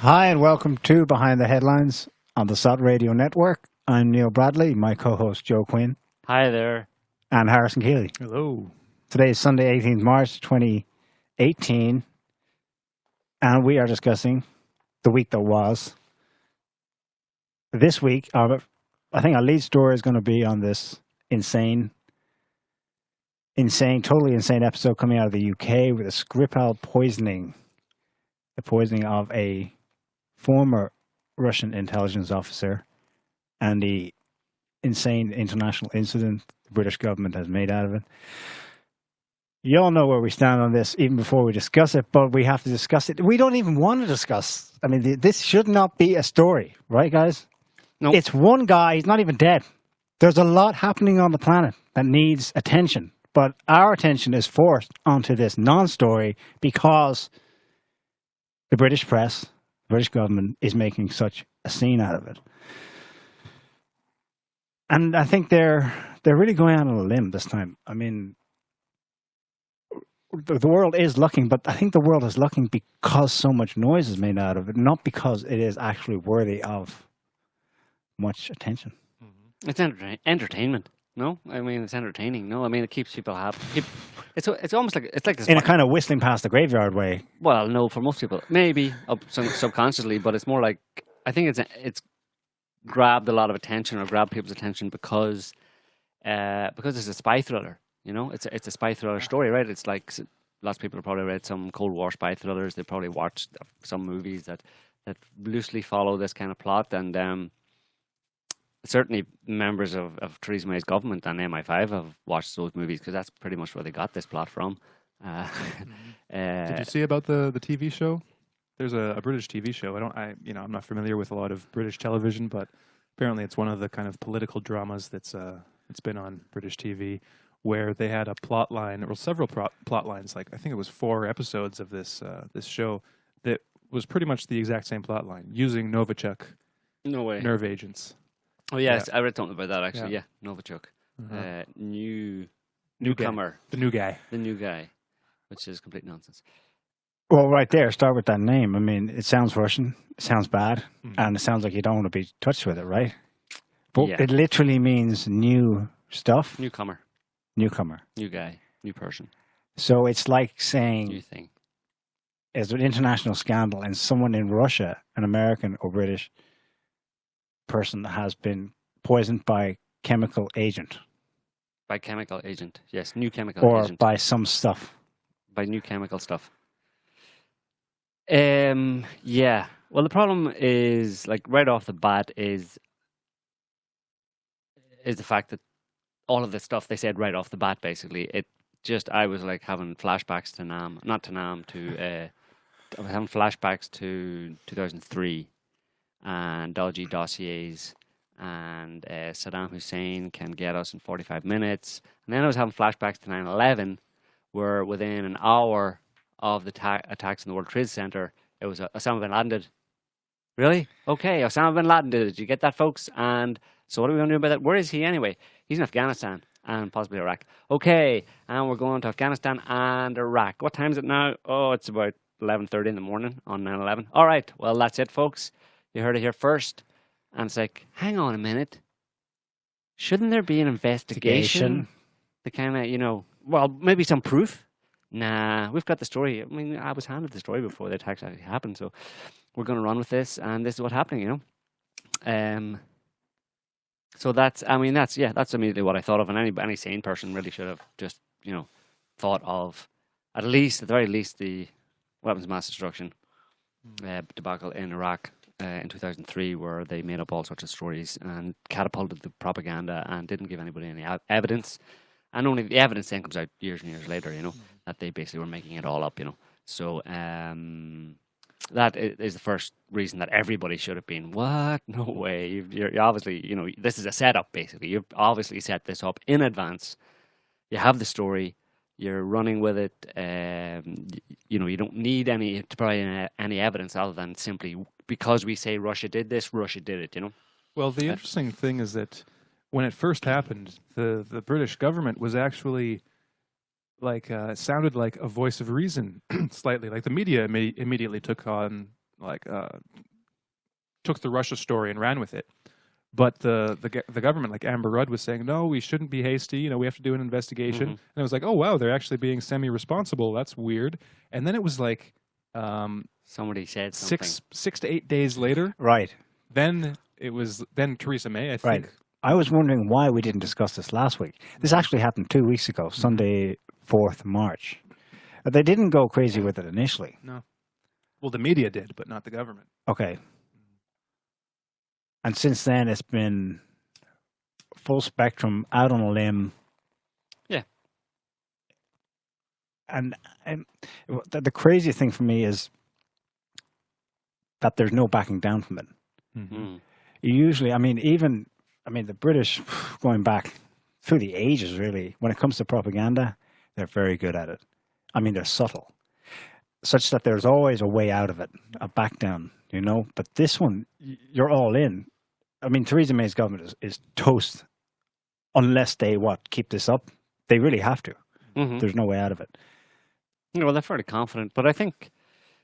Hi and welcome to Behind the Headlines on the SOT Radio Network. I'm Neil Bradley, my co-host Joe Quinn. Hi there. And Harrison Keeley. Hello. Today is Sunday, 18th March 2018, and we are discussing the week that was. This week, I think our lead story is going to be on this totally insane episode coming out of the UK with a Scripal poisoning. The poisoning of a former Russian intelligence officer and the insane international incident the British government has made out of it. You all know where we stand on this even before we discuss it, but we have to discuss it. We don't even want to discuss. I mean, this should not be a story, right, guys? No. It's one guy. He's not even dead. There's a lot happening on the planet that needs attention, but our attention is forced onto this non-story because the British press, the British government is making such a scene out of it. And I think they're really going out on a limb this time. I mean, the world is looking, but I think the world is looking because so much noise is made out of it, not because it is actually worthy of much attention. It's entertainment. No, I mean it's entertaining. No, I mean it keeps people happy. It's almost like this in a kind of whistling past the graveyard way. Well, no, for most people, maybe subconsciously, but it's more like I think it's grabbed a lot of attention or grabbed people's attention because it's a spy thriller. You know, it's a spy thriller story, right? It's like lots of people have probably read some Cold War spy thrillers. They probably watched some movies that loosely follow this kind of plot, and certainly members of Theresa May's government and MI5 have watched those movies because that's pretty much where they got this plot from. Did you see about the TV show? There's a British TV show. I'm not familiar with a lot of British television, but apparently it's one of the kind of political dramas it's been on British TV, where they had a plot line, or several plot lines, like I think it was 4 episodes of this show that was pretty much the exact same plot line, using Novichok nerve agents. Oh yes, yeah. I read something about that actually. Yeah, Novichok, newcomer, the new guy, which is complete nonsense. Well, right there, start with that name. I mean, it sounds Russian, it sounds bad, and it sounds like you don't want to be touched with it, right? But it literally means new stuff. Newcomer, new guy, new person. So it's like saying new thing. It's an international scandal, and someone in Russia, an American or British person, has been poisoned by chemical agent. By chemical agent, yes, new chemical agent. Or by some stuff. By new chemical stuff. Yeah. Well, the problem is, like, right off the bat is the fact that all of this stuff they said right off the bat, basically, I was like having flashbacks to I was having flashbacks to 2003 and dodgy dossiers and Saddam Hussein can get us in 45 minutes. And then I was having flashbacks to 9/11, where within an hour of the attacks in the World Trade Center, it was Osama bin Laden did. Really? Okay, Osama bin Laden did it. Did you get that, folks? And so what are we going to do about that? Where is he anyway? He's in Afghanistan and possibly Iraq. Okay, and we're going to Afghanistan and Iraq. What time is it now? Oh, it's about 11:30 in the morning on 9/11. All right, well, that's it, folks. You heard it here first. And it's like, hang on a minute. Shouldn't there be an investigation? The kind of, well, maybe some proof? Nah, we've got the story. I mean, I was handed the story before the attacks actually happened, so we're going to run with this, and this is what's happening, So that's immediately what I thought of, and any sane person really should have just, thought of at the very least, the weapons of mass destruction debacle in Iraq in 2003, where they made up all sorts of stories and catapulted the propaganda and didn't give anybody any evidence. And only the evidence then comes out years and years later, that they basically were making it all up, So that is the first reason that everybody should have been, what? No way. You're obviously, this is a setup, basically. You've obviously set this up in advance. You have the story. You're running with it. You don't need to provide any evidence other than simply because we say Russia did this, Russia did it, Well, the interesting thing is that when it first happened, the British government was actually sounded like a voice of reason slightly. Like the media immediately took on took the Russia story and ran with it. But the government, like Amber Rudd, was saying, no, we shouldn't be hasty. We have to do an investigation. And it was like, oh wow, they're actually being semi-responsible. That's weird. And then it was like somebody said something. 6 to 8 days later. Right. Then Theresa May, I think. Right. I was wondering why we didn't discuss this last week. This actually happened 2 weeks ago, Sunday, 4th March. They didn't go crazy with it initially. No. Well, the media did, but not the government. Okay. And since then, it's been full spectrum, out on a limb. Yeah. And the crazy thing for me is that there's no backing down from it. Mm-hmm. Usually, the British, going back through the ages, really, when it comes to propaganda, they're very good at it. They're subtle, such that there's always a way out of it, a back down, But this one, you're all in. Theresa May's government is toast unless they, keep this up? They really have to. Mm-hmm. There's no way out of it. Well, they're fairly confident, but I think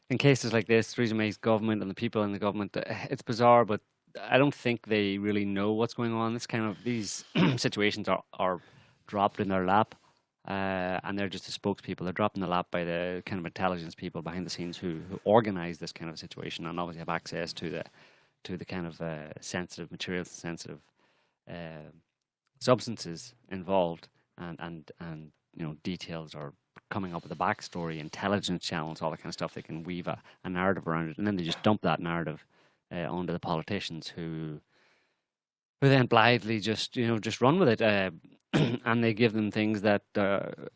in cases like this, Theresa May's government and the people in the government, it's bizarre, but I don't think they really know what's going on. These situations are dropped in their lap, and they're just the spokespeople. They're dropped in the lap by the kind of intelligence people behind the scenes who organize this kind of situation and obviously have access to the kind of sensitive materials, sensitive substances involved, and details or coming up with a backstory, intelligence channels, all that kind of stuff. They can weave a narrative around it, and then they just dump that narrative onto the politicians who then blithely just run with it, and they give them things that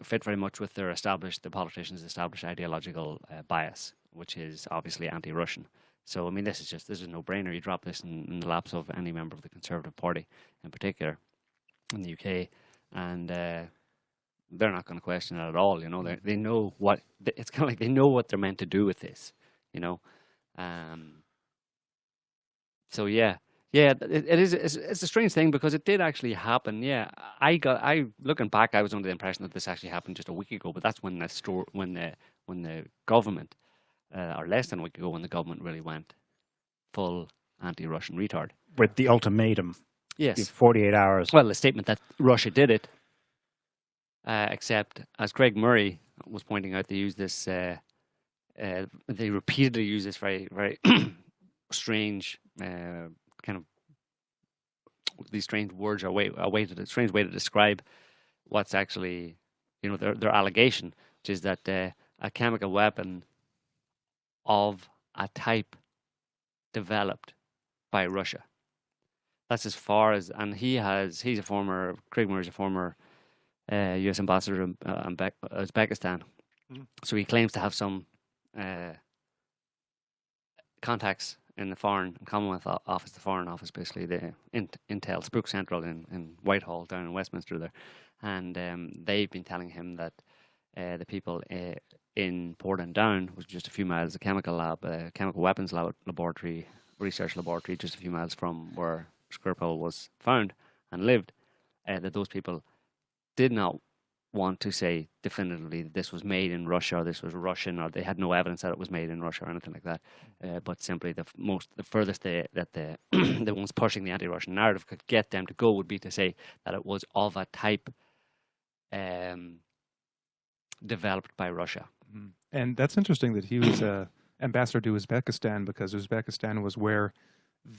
fit very much with the politicians' established ideological bias, which is obviously anti-Russian. So this is a no-brainer. You drop this in the laps of any member of the Conservative Party, in particular, in the UK, and they're not going to question it at all. They know what it's kind of like. They know what they're meant to do with this. So yeah, it is. It's a strange thing because it did actually happen. Yeah, looking back, I was under the impression that this actually happened just a week ago. But that's when the government, or less than a week ago, when the government really went full anti-Russian retard with the ultimatum. Yes, 48 hours. Well, the statement that Russia did it, except as Craig Murray was pointing out, they use this. They repeatedly use this very, very strange kind of these strange words are a strange way to describe what's actually their allegation, which is that a chemical weapon of a type developed by Russia. That's as far as, and Craig Murray is a former U.S. ambassador in Uzbekistan. So he claims to have some contacts in the Foreign Commonwealth Office, the Foreign Office, basically, the Intel, Spook Central in Whitehall, down in Westminster there. And they've been telling him that the people in Portland Down, which is just a few miles, a chemical weapons laboratory, research laboratory, just a few miles from where Scripal was found and lived, that those people did not want to say definitively that this was made in Russia or this was Russian, or they had no evidence that it was made in Russia or anything like that. But simply the furthest that the the ones pushing the anti-Russian narrative could get them to go would be to say that it was of a type developed by Russia. Mm-hmm. And that's interesting that he was ambassador to Uzbekistan, because Uzbekistan was where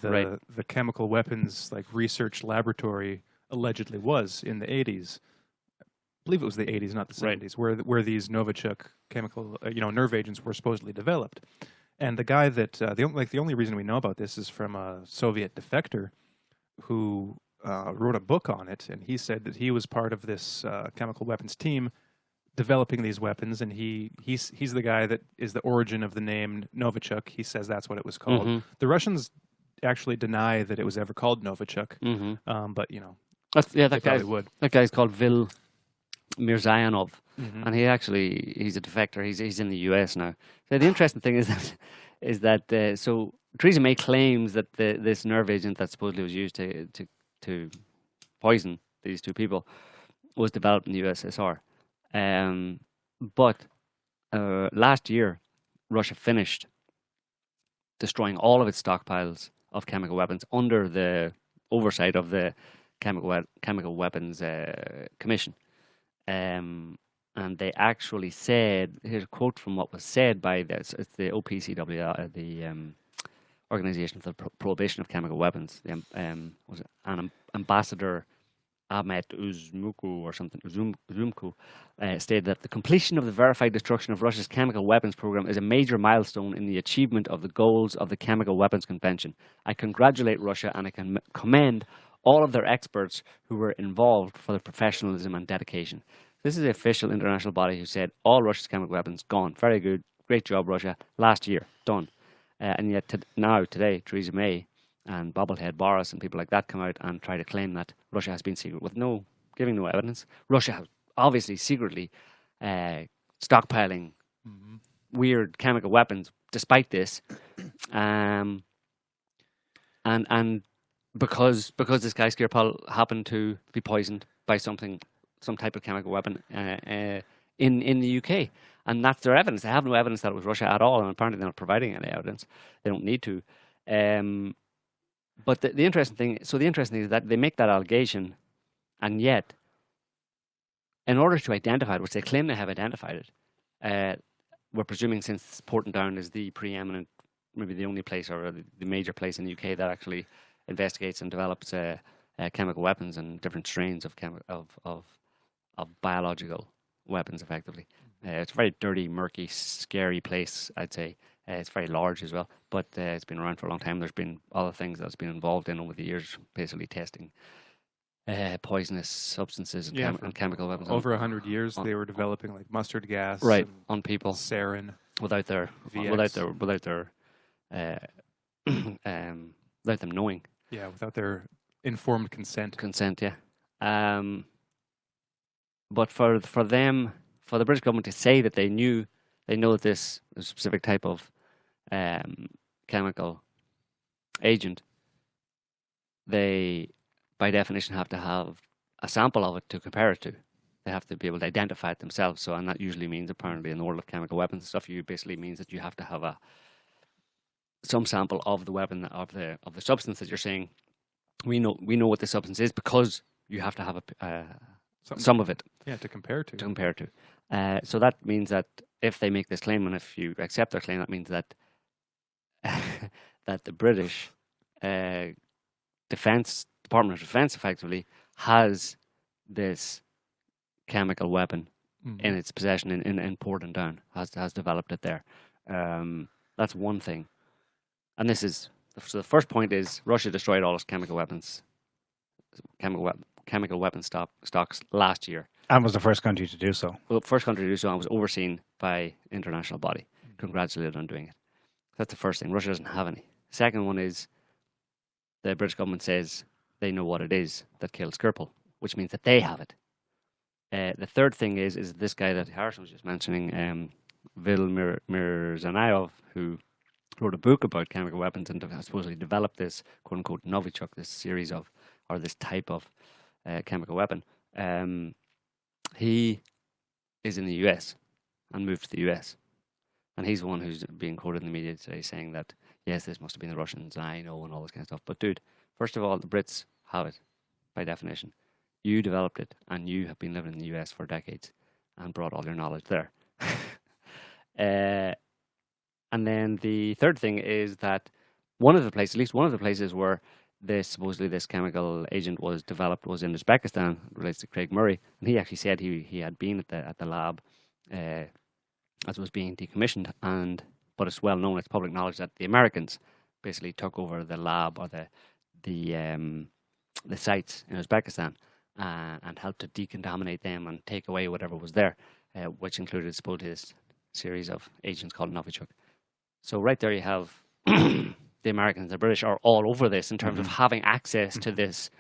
the chemical weapons research laboratory allegedly was in the 80s. I believe it was the 80s, not the 70s, where these Novichok chemical nerve agents were supposedly developed. And the guy that the only reason we know about this is from a Soviet defector who wrote a book on it, and he said that he was part of this chemical weapons team developing these weapons, and he's the guy that is the origin of the name Novichok. He says that's what it was called. Mm-hmm. The Russians actually deny that it was ever called Novichok, mm-hmm. But that guy's called Vil Mirzayanov, mm-hmm. and he's a defector. He's in the US now. So the interesting thing is that so Theresa May claims that this nerve agent that supposedly was used to poison these two people was developed in the USSR. But last year, Russia finished destroying all of its stockpiles of chemical weapons under the oversight of the Chemical Weapons Commission. And they actually said, here's a quote from what was said by it's the OPCW, the Organization for the Prohibition of Chemical Weapons. Was it an ambassador Ahmet Uzumku or something, Uzumku, stated that the completion of the verified destruction of Russia's chemical weapons program is a major milestone in the achievement of the goals of the Chemical Weapons Convention. I congratulate Russia and I can commend all of their experts who were involved for their professionalism and dedication. This is the official international body who said all Russia's chemical weapons gone. Very good. Great job, Russia. Last year, done. And yet today, Theresa May and bobblehead Boris and people like that come out and try to claim that Russia has been secret with giving no evidence. Russia has obviously secretly stockpiling weird chemical weapons despite this. And because this guy Skripal happened to be poisoned by some type of chemical weapon in the UK. And that's their evidence. They have no evidence that it was Russia at all, and apparently they're not providing any evidence. They don't need to. But the interesting thing is that they make that allegation, and yet, in order to identify it, which they claim they have identified it, we're presuming since Portadown is the preeminent, maybe the only place or the major place in the UK that actually investigates and develops chemical weapons and different strains of biological weapons, effectively. It's a very dirty, murky, scary place, I'd say. It's very large as well, but it's been around for a long time. There's been other things that's been involved in over the years, basically testing poisonous substances and chemical weapons. Over 100 years, they were developing like mustard gas, on people, sarin, without them knowing. Yeah, without their informed consent. Yeah. But for the British government to say that they know that this specific type of chemical agent, they, by definition, have to have a sample of it to compare it to. They have to be able to identify it themselves. So, and that usually means, apparently, in the world of chemical weapons and stuff, basically means that you have to have some sample of the weapon, of the substance that you're saying. We know what the substance is because you have to have some of it. Yeah, to compare to. So that means that if they make this claim, and if you accept their claim, that means that that the British Department of Defense, effectively, has this chemical weapon in its possession in Portadown, has developed it there. That's one thing. And this is, so the first point is Russia destroyed all its chemical weapon stocks last year. And was the first country to do so. Well, first country to do so, and was overseen by international body. Congratulated on doing it. That's the first thing. Russia doesn't have any. Second one is the British government says they know what it is that killed Scripal, which means that they have it. The third thing is this guy that Harrison was just mentioning, Vil Mirzanayev, who wrote a book about chemical weapons and supposedly developed this quote-unquote Novichok, this series of, or this type of chemical weapon. He is in the US and moved to the US. And he's the one who's being quoted in the media today saying that, yes, this must have been the Russians, I know, and all this kind of stuff. But dude, first of all, the Brits have it, by definition. You developed it, and you have been living in the US for decades and brought all your knowledge there. And then the third thing is that at least one of the places where supposedly this chemical agent was developed was in Uzbekistan. It relates to Craig Murray, and he actually said he had been at the lab as it was being decommissioned. But it's well known, it's public knowledge that the Americans basically took over the lab or the sites in Uzbekistan and helped to decontaminate them and take away whatever was there, which included supposedly this series of agents called Novichok. So right there you have the Americans and the British are all over this in terms of having access to this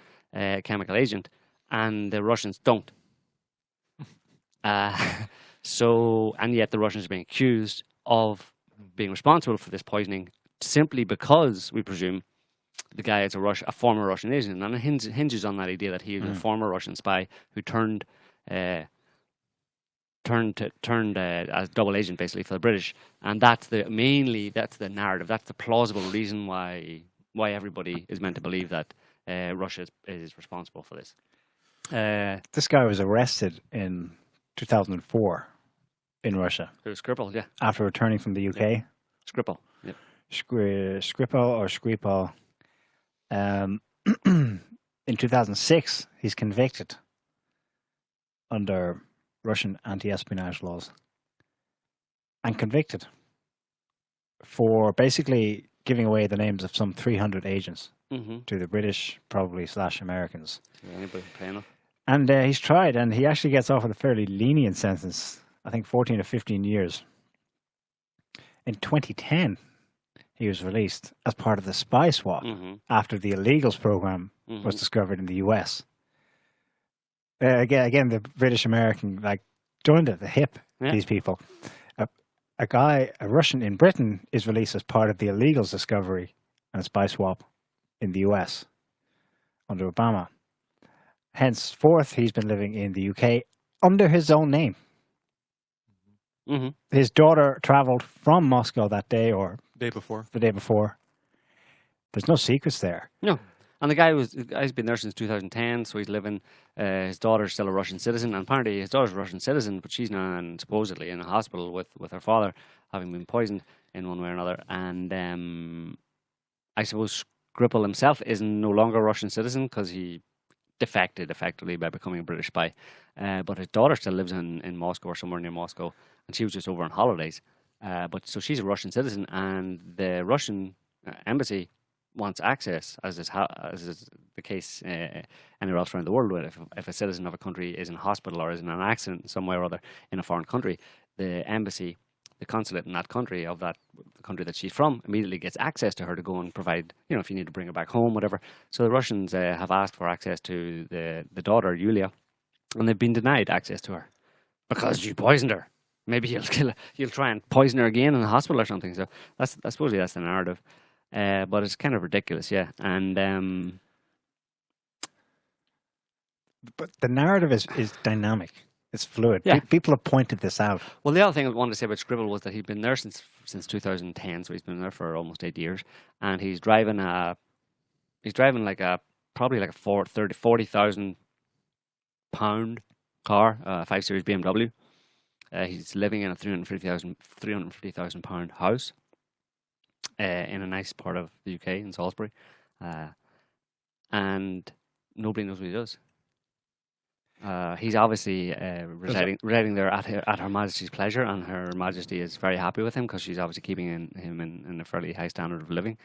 chemical agent, and the Russians don't. And yet the Russians are being accused of being responsible for this poisoning simply because, we presume, the guy is a former Russian agent. And it hinges on that idea that he is a former Russian spy who turned turned as double agent basically for the British, and that's the narrative. That's the plausible reason why everybody is meant to believe that Russia is responsible for this. This guy was arrested in 2004 in Russia. It was Scripal, yeah. After returning from the UK. Yeah. Scripal, yeah. Skripal or Scripal. In 2006, he's convicted under Russian anti-espionage laws and convicted for basically giving away the names of some 300 agents to the British, probably / Americans. Yeah, anybody pay enough. And he's tried, and he actually gets off with a fairly lenient sentence, I think 14 or 15 years. In 2010, he was released as part of the spy swap after the illegals program was discovered in the US. Again, the British American joined at the hip. Yeah. These people. A Russian in Britain is released as part of the illegals discovery and a spy swap in the US under Obama. Henceforth, he's been living in the UK under his own name. His daughter travelled from Moscow that day or the day before. There's no secrets there. No. And the guy's been there since 2010, so he's living, his daughter's still a Russian citizen, and apparently his daughter's a Russian citizen, but she's now supposedly in a hospital with her father, having been poisoned in one way or another. And I suppose Scripal himself is no longer a Russian citizen because he defected effectively by becoming a British spy. But his daughter still lives in Moscow or somewhere near Moscow, and she was just over on holidays. So she's a Russian citizen, and the Russian embassy wants access, as is the case anywhere else around the world. If a citizen of a country is in hospital or is in an accident somewhere or other in a foreign country, the embassy, the consulate in that country of the country that she's from, immediately gets access to her to go and provide, if you need to bring her back home, whatever. So the Russians have asked for access to the daughter, Yulia, and they've been denied access to her because you poisoned her. Maybe you'll try and poison her again in the hospital or something. So I suppose that's the narrative. But it's kind of ridiculous, yeah. And but the narrative is dynamic. It's fluid. Yeah. People have pointed this out. Well, the other thing I wanted to say about Scribble was that he'd been there since 2010, so he's been there for almost 8 years, and he's driving probably like a 40,000 pound car, 5 Series BMW. He's living in a 350,000 pound house in a nice part of the UK in Salisbury, and nobody knows what he does. He's obviously residing there at Her Majesty's pleasure, and Her Majesty is very happy with him because she's obviously keeping him in a fairly high standard of living,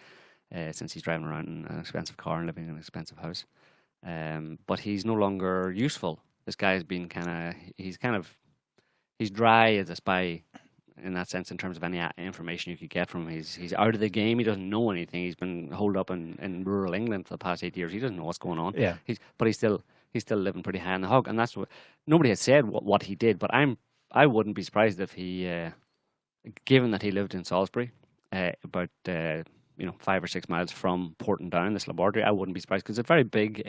since he's driving around in an expensive car and living in an expensive house. But he's no longer useful. This guy has been he's dry as a spy in that sense in terms of any information you could get from him. He's out of the game. He doesn't know anything. He's been holed up in rural England for the past 8 years. He doesn't know what's going on. Yeah. But he's still living pretty high on the hog, and that's what nobody has said what he did. But I wouldn't be surprised if he, given that he lived in Salisbury, about 5 or 6 miles from Portadown, this laboratory, I wouldn't be surprised because it's a very big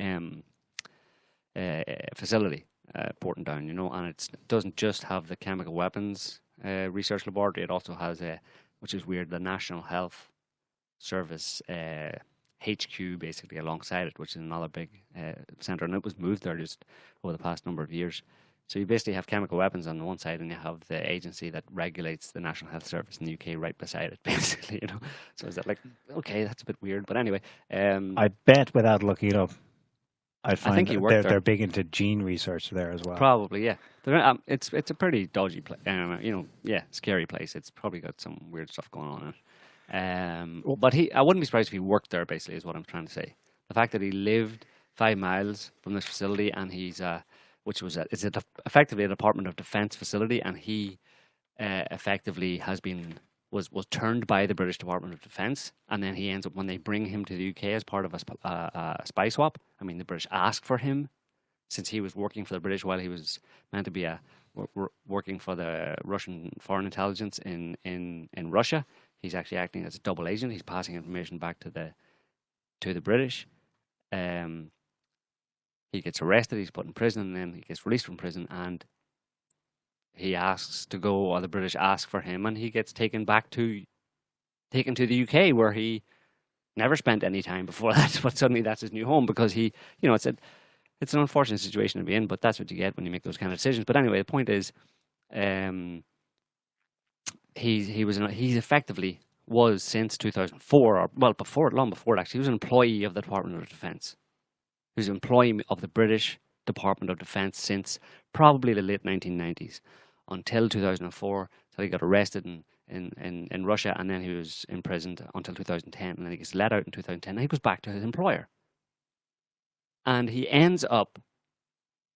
facility, Portadown, and it doesn't just have the chemical weapons research laboratory. It also has which is weird, the National Health Service HQ basically alongside it, which is another big centre, and it was moved there just over the past number of years. So you basically have chemical weapons on the one side, and you have the agency that regulates the National Health Service in the UK right beside it, basically. So is that okay? That's a bit weird, but anyway. I bet without looking it up, I think he worked there. They're big into gene research there as well. Probably, yeah. It's a pretty dodgy place. Scary place. It's probably got some weird stuff going on in it. But I wouldn't be surprised if he worked there, basically, is what I'm trying to say. The fact that he lived 5 miles from this facility, and it's effectively a Department of Defence facility, and he effectively was turned by the British Department of Defence, and then he ends up, when they bring him to the UK as part of a spy swap, the British ask for him, since he was working for the British while he was meant to be working for the Russian foreign intelligence in Russia. He's actually acting as a double agent. He's passing information back to the British. He gets arrested. He's put in prison, and then he gets released from prison. And he asks to go, or the British ask for him, and he gets taken to the UK, where he never spent any time before that, but suddenly that's his new home, because he, it's an unfortunate situation to be in, but that's what you get when you make those kind of decisions. But anyway, the point is, he effectively was, since 2004, or well, long before it actually, he was an employee of the Department of Defence. He was an employee of the British Department of Defence since probably the late 1990s, until 2004, until he got arrested in Russia, and then he was imprisoned until 2010, and then he gets let out in 2010, and he goes back to his employer. And he ends up,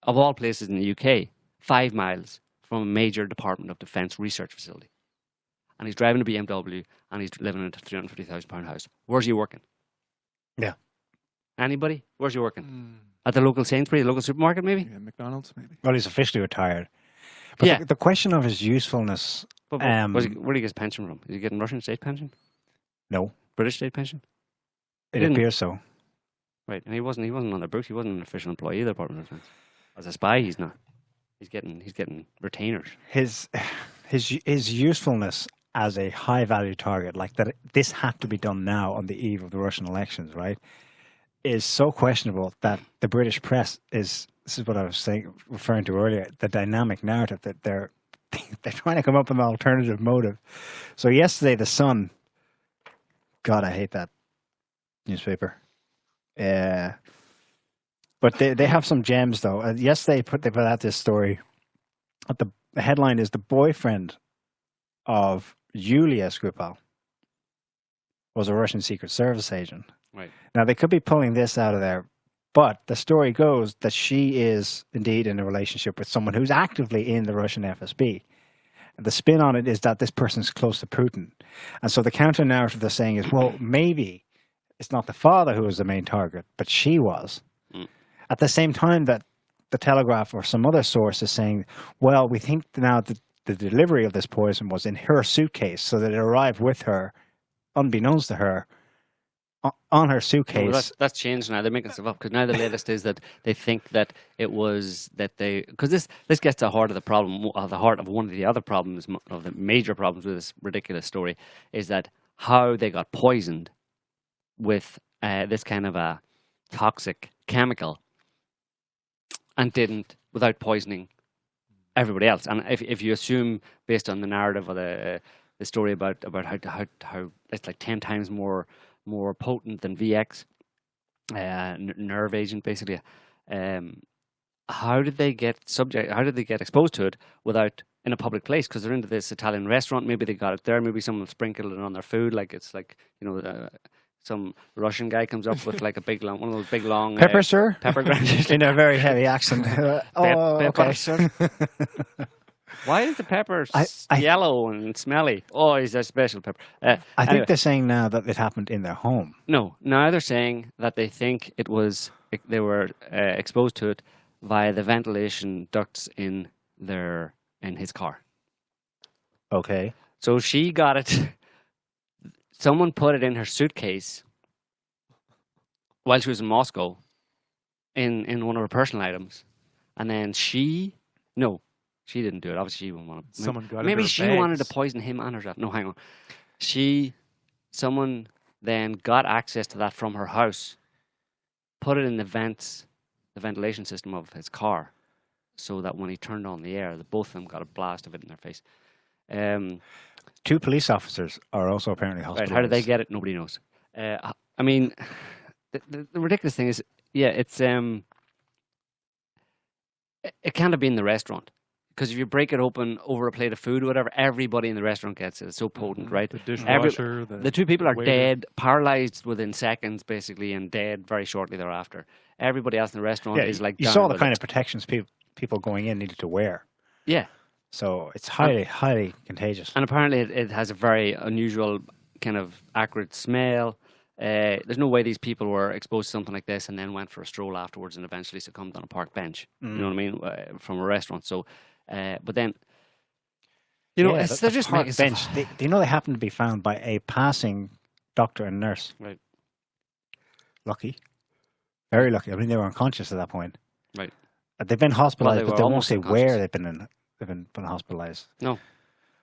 of all places in the UK, 5 miles from a major Department of Defence research facility. And he's driving a BMW, and he's living in a £350,000 house. Where's he working? Yeah. Anybody? Where's he working? At the local Sainsbury, the local supermarket, maybe? Yeah, McDonald's, maybe. Well, he's officially retired. But yeah. The question of his usefulness... But where did he get his pension from? Is he getting Russian state pension? No. British state pension? It appears so. Right, and he wasn't on the books. He wasn't an official employee of the Department of Defence. As a spy, he's not. He's getting retainers. His usefulness as a high value target, like that, this had to be done now on the eve of the Russian elections, right, is so questionable that the British press is. This is what I was referring to earlier. The dynamic narrative that they're trying to come up with an alternative motive. So yesterday, the Sun. God, I hate that newspaper. But they have some gems though. Yesterday, they put out this story. The headline is: the boyfriend of Yulia Scripal was a Russian Secret Service agent. Right. Now, they could be pulling this out of there, but the story goes that she is indeed in a relationship with someone who's actively in the Russian FSB. The spin on it is that this person's close to Putin. And so the counter-narrative they're saying is, well, maybe it's not the father who was the main target, but she was. At the same time that the Telegraph or some other source is saying, well, we think now that the delivery of this poison was in her suitcase, so that it arrived with her, unbeknownst to her, on her suitcase. Well, that's changed now. They're making stuff up, because now the latest is that they think that it was that they, because this gets to the heart of the problem, the heart of one of the other problems, of the major problems with this ridiculous story, is that how they got poisoned with this kind of a toxic chemical, and didn't without poisoning everybody else. And if you assume, based on the narrative of the story about how it's like 10 times more potent than VX, nerve agent basically, how did they get exposed to it without in a public place? Because they're into this Italian restaurant, maybe they got it there, maybe someone sprinkled it on their food, like it's like, some Russian guy comes up with like one of those big long pepper, sir, pepper grinders in a very heavy accent. Pepper, sir. Why is the pepper yellow and smelly? Oh, he's a special pepper. I think they're saying now that it happened in their home. No, now they're saying that they think they were exposed to it via the ventilation ducts in his car. Okay. So she got it. Someone put it in her suitcase while she was in Moscow, in one of her personal items, and then she didn't do it. Obviously, she wouldn't want to. Someone got it. Maybe she wanted to poison him and herself. No, hang on. Someone then got access to that from her house, put it in the ventilation system of his car, so that when he turned on the air, both of them got a blast of it in their face. 2 police officers are also apparently hospitalized. Right, how did they get it? Nobody knows. I mean, the ridiculous thing is, it's it can't have been the restaurant, because if you break it open over a plate of food or whatever, everybody in the restaurant gets it. It's so potent, right? The dishwasher. The 2 people are dead, paralyzed within seconds, basically, and dead very shortly thereafter. Everybody else in the restaurant is like. You saw the kind of protections people going in needed to wear. Yeah. So it's highly contagious. And apparently it has a very unusual kind of acrid smell. There's no way these people were exposed to something like this and then went for a stroll afterwards and eventually succumbed on a park bench. You know what I mean? From a restaurant. So, but then, they're just park making bench. Do you know they happen to be found by a passing doctor and nurse? Right. Lucky. Very lucky. I mean, they were unconscious at that point. Right. They've been hospitalized, Well, but they won't say where they've been in. been hospitalized. No.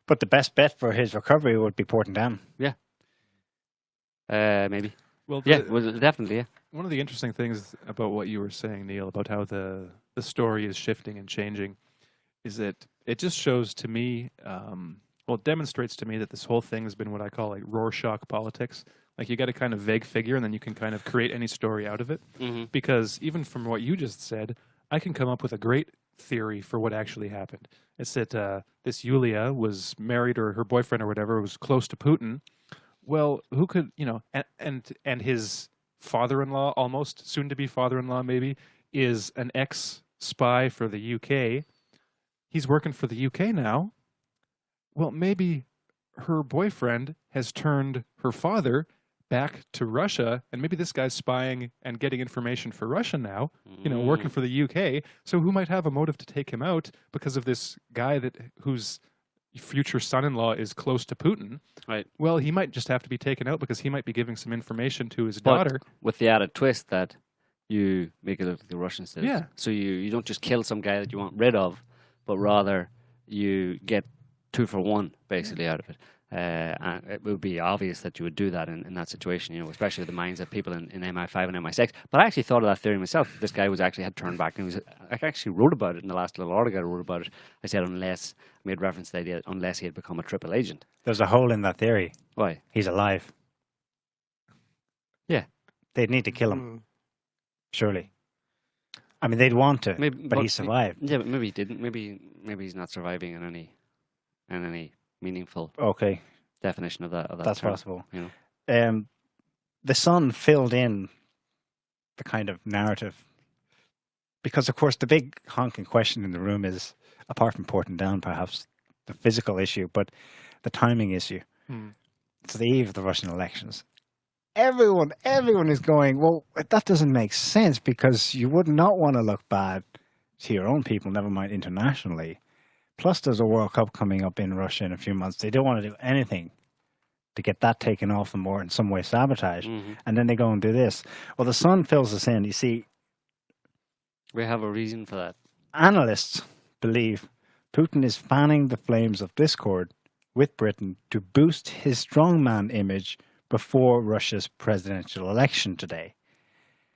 But the best bet for his recovery would be porting down. Yeah. Maybe. Well, definitely, yeah. One of the interesting things about what you were saying, Neil, about how the story is shifting and changing, is that it just shows to me, it demonstrates to me that this whole thing has been what I call like Rorschach politics. Like you got a kind of vague figure and then you can kind of create any story out of it. Mm-hmm. Because even from what you just said, I can come up with a great theory for what actually happened. It's that this Yulia was married, or her boyfriend or whatever was close to Putin. Well, who could, and his father-in-law, almost soon-to-be father-in-law maybe, is an ex-spy for the UK. He's working for the UK now. Well, maybe her boyfriend has turned her father back to Russia, and maybe this guy's spying and getting information for Russia now, working for the UK. So who might have a motive to take him out because of this guy whose future son-in-law is close to Putin? Right. Well, he might just have to be taken out because he might be giving some information to his daughter. With the added twist that you make it look like the Russians did. Yeah. So you don't just kill some guy that you want rid of, but rather you get 2 for 1 basically out of it. And it would be obvious that you would do that in that situation, especially with the minds of people in MI5 and MI6. But I actually thought of that theory myself. This guy had turned back, and I actually wrote about it in the last little article I wrote about it. I said I made reference to the idea unless he had become a triple agent. There's a hole in that theory. Why? He's alive. Yeah. They'd need to kill him. Surely. I mean, they'd want to, but he survived. Yeah, but maybe he didn't. Maybe he's not surviving in any meaningful definition of that. That's term, possible. The Sun filled in the kind of narrative because, of course, the big honking question in the room is, apart from porting down, perhaps the physical issue, but the timing issue. It's the eve of the Russian elections. Everyone is going, well, that doesn't make sense because you would not want to look bad to your own people, never mind internationally. Plus, there's a World Cup coming up in Russia in a few months. They don't want to do anything to get that taken off them or in some way sabotage. Mm-hmm. And then they go and do this. Well, the Sun fills us in. You see, we have a reason for that. Analysts believe Putin is fanning the flames of discord with Britain to boost his strongman image before Russia's presidential election today.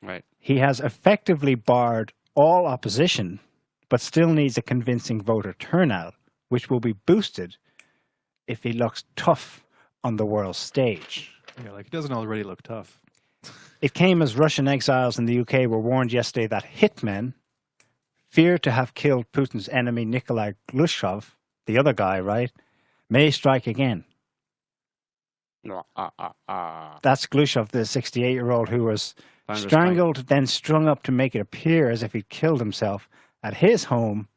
Right. He has effectively barred all opposition, but still needs a convincing voter turnout, which will be boosted if he looks tough on the world stage. Yeah, like he doesn't already look tough. It came as Russian exiles in the UK were warned yesterday that hitmen feared to have killed Putin's enemy Nikolai Glushov, the other guy, right, may strike again. That's Glushov, the 68-year-old who was strangled, then strung up to make it appear as if he'd killed himself at his home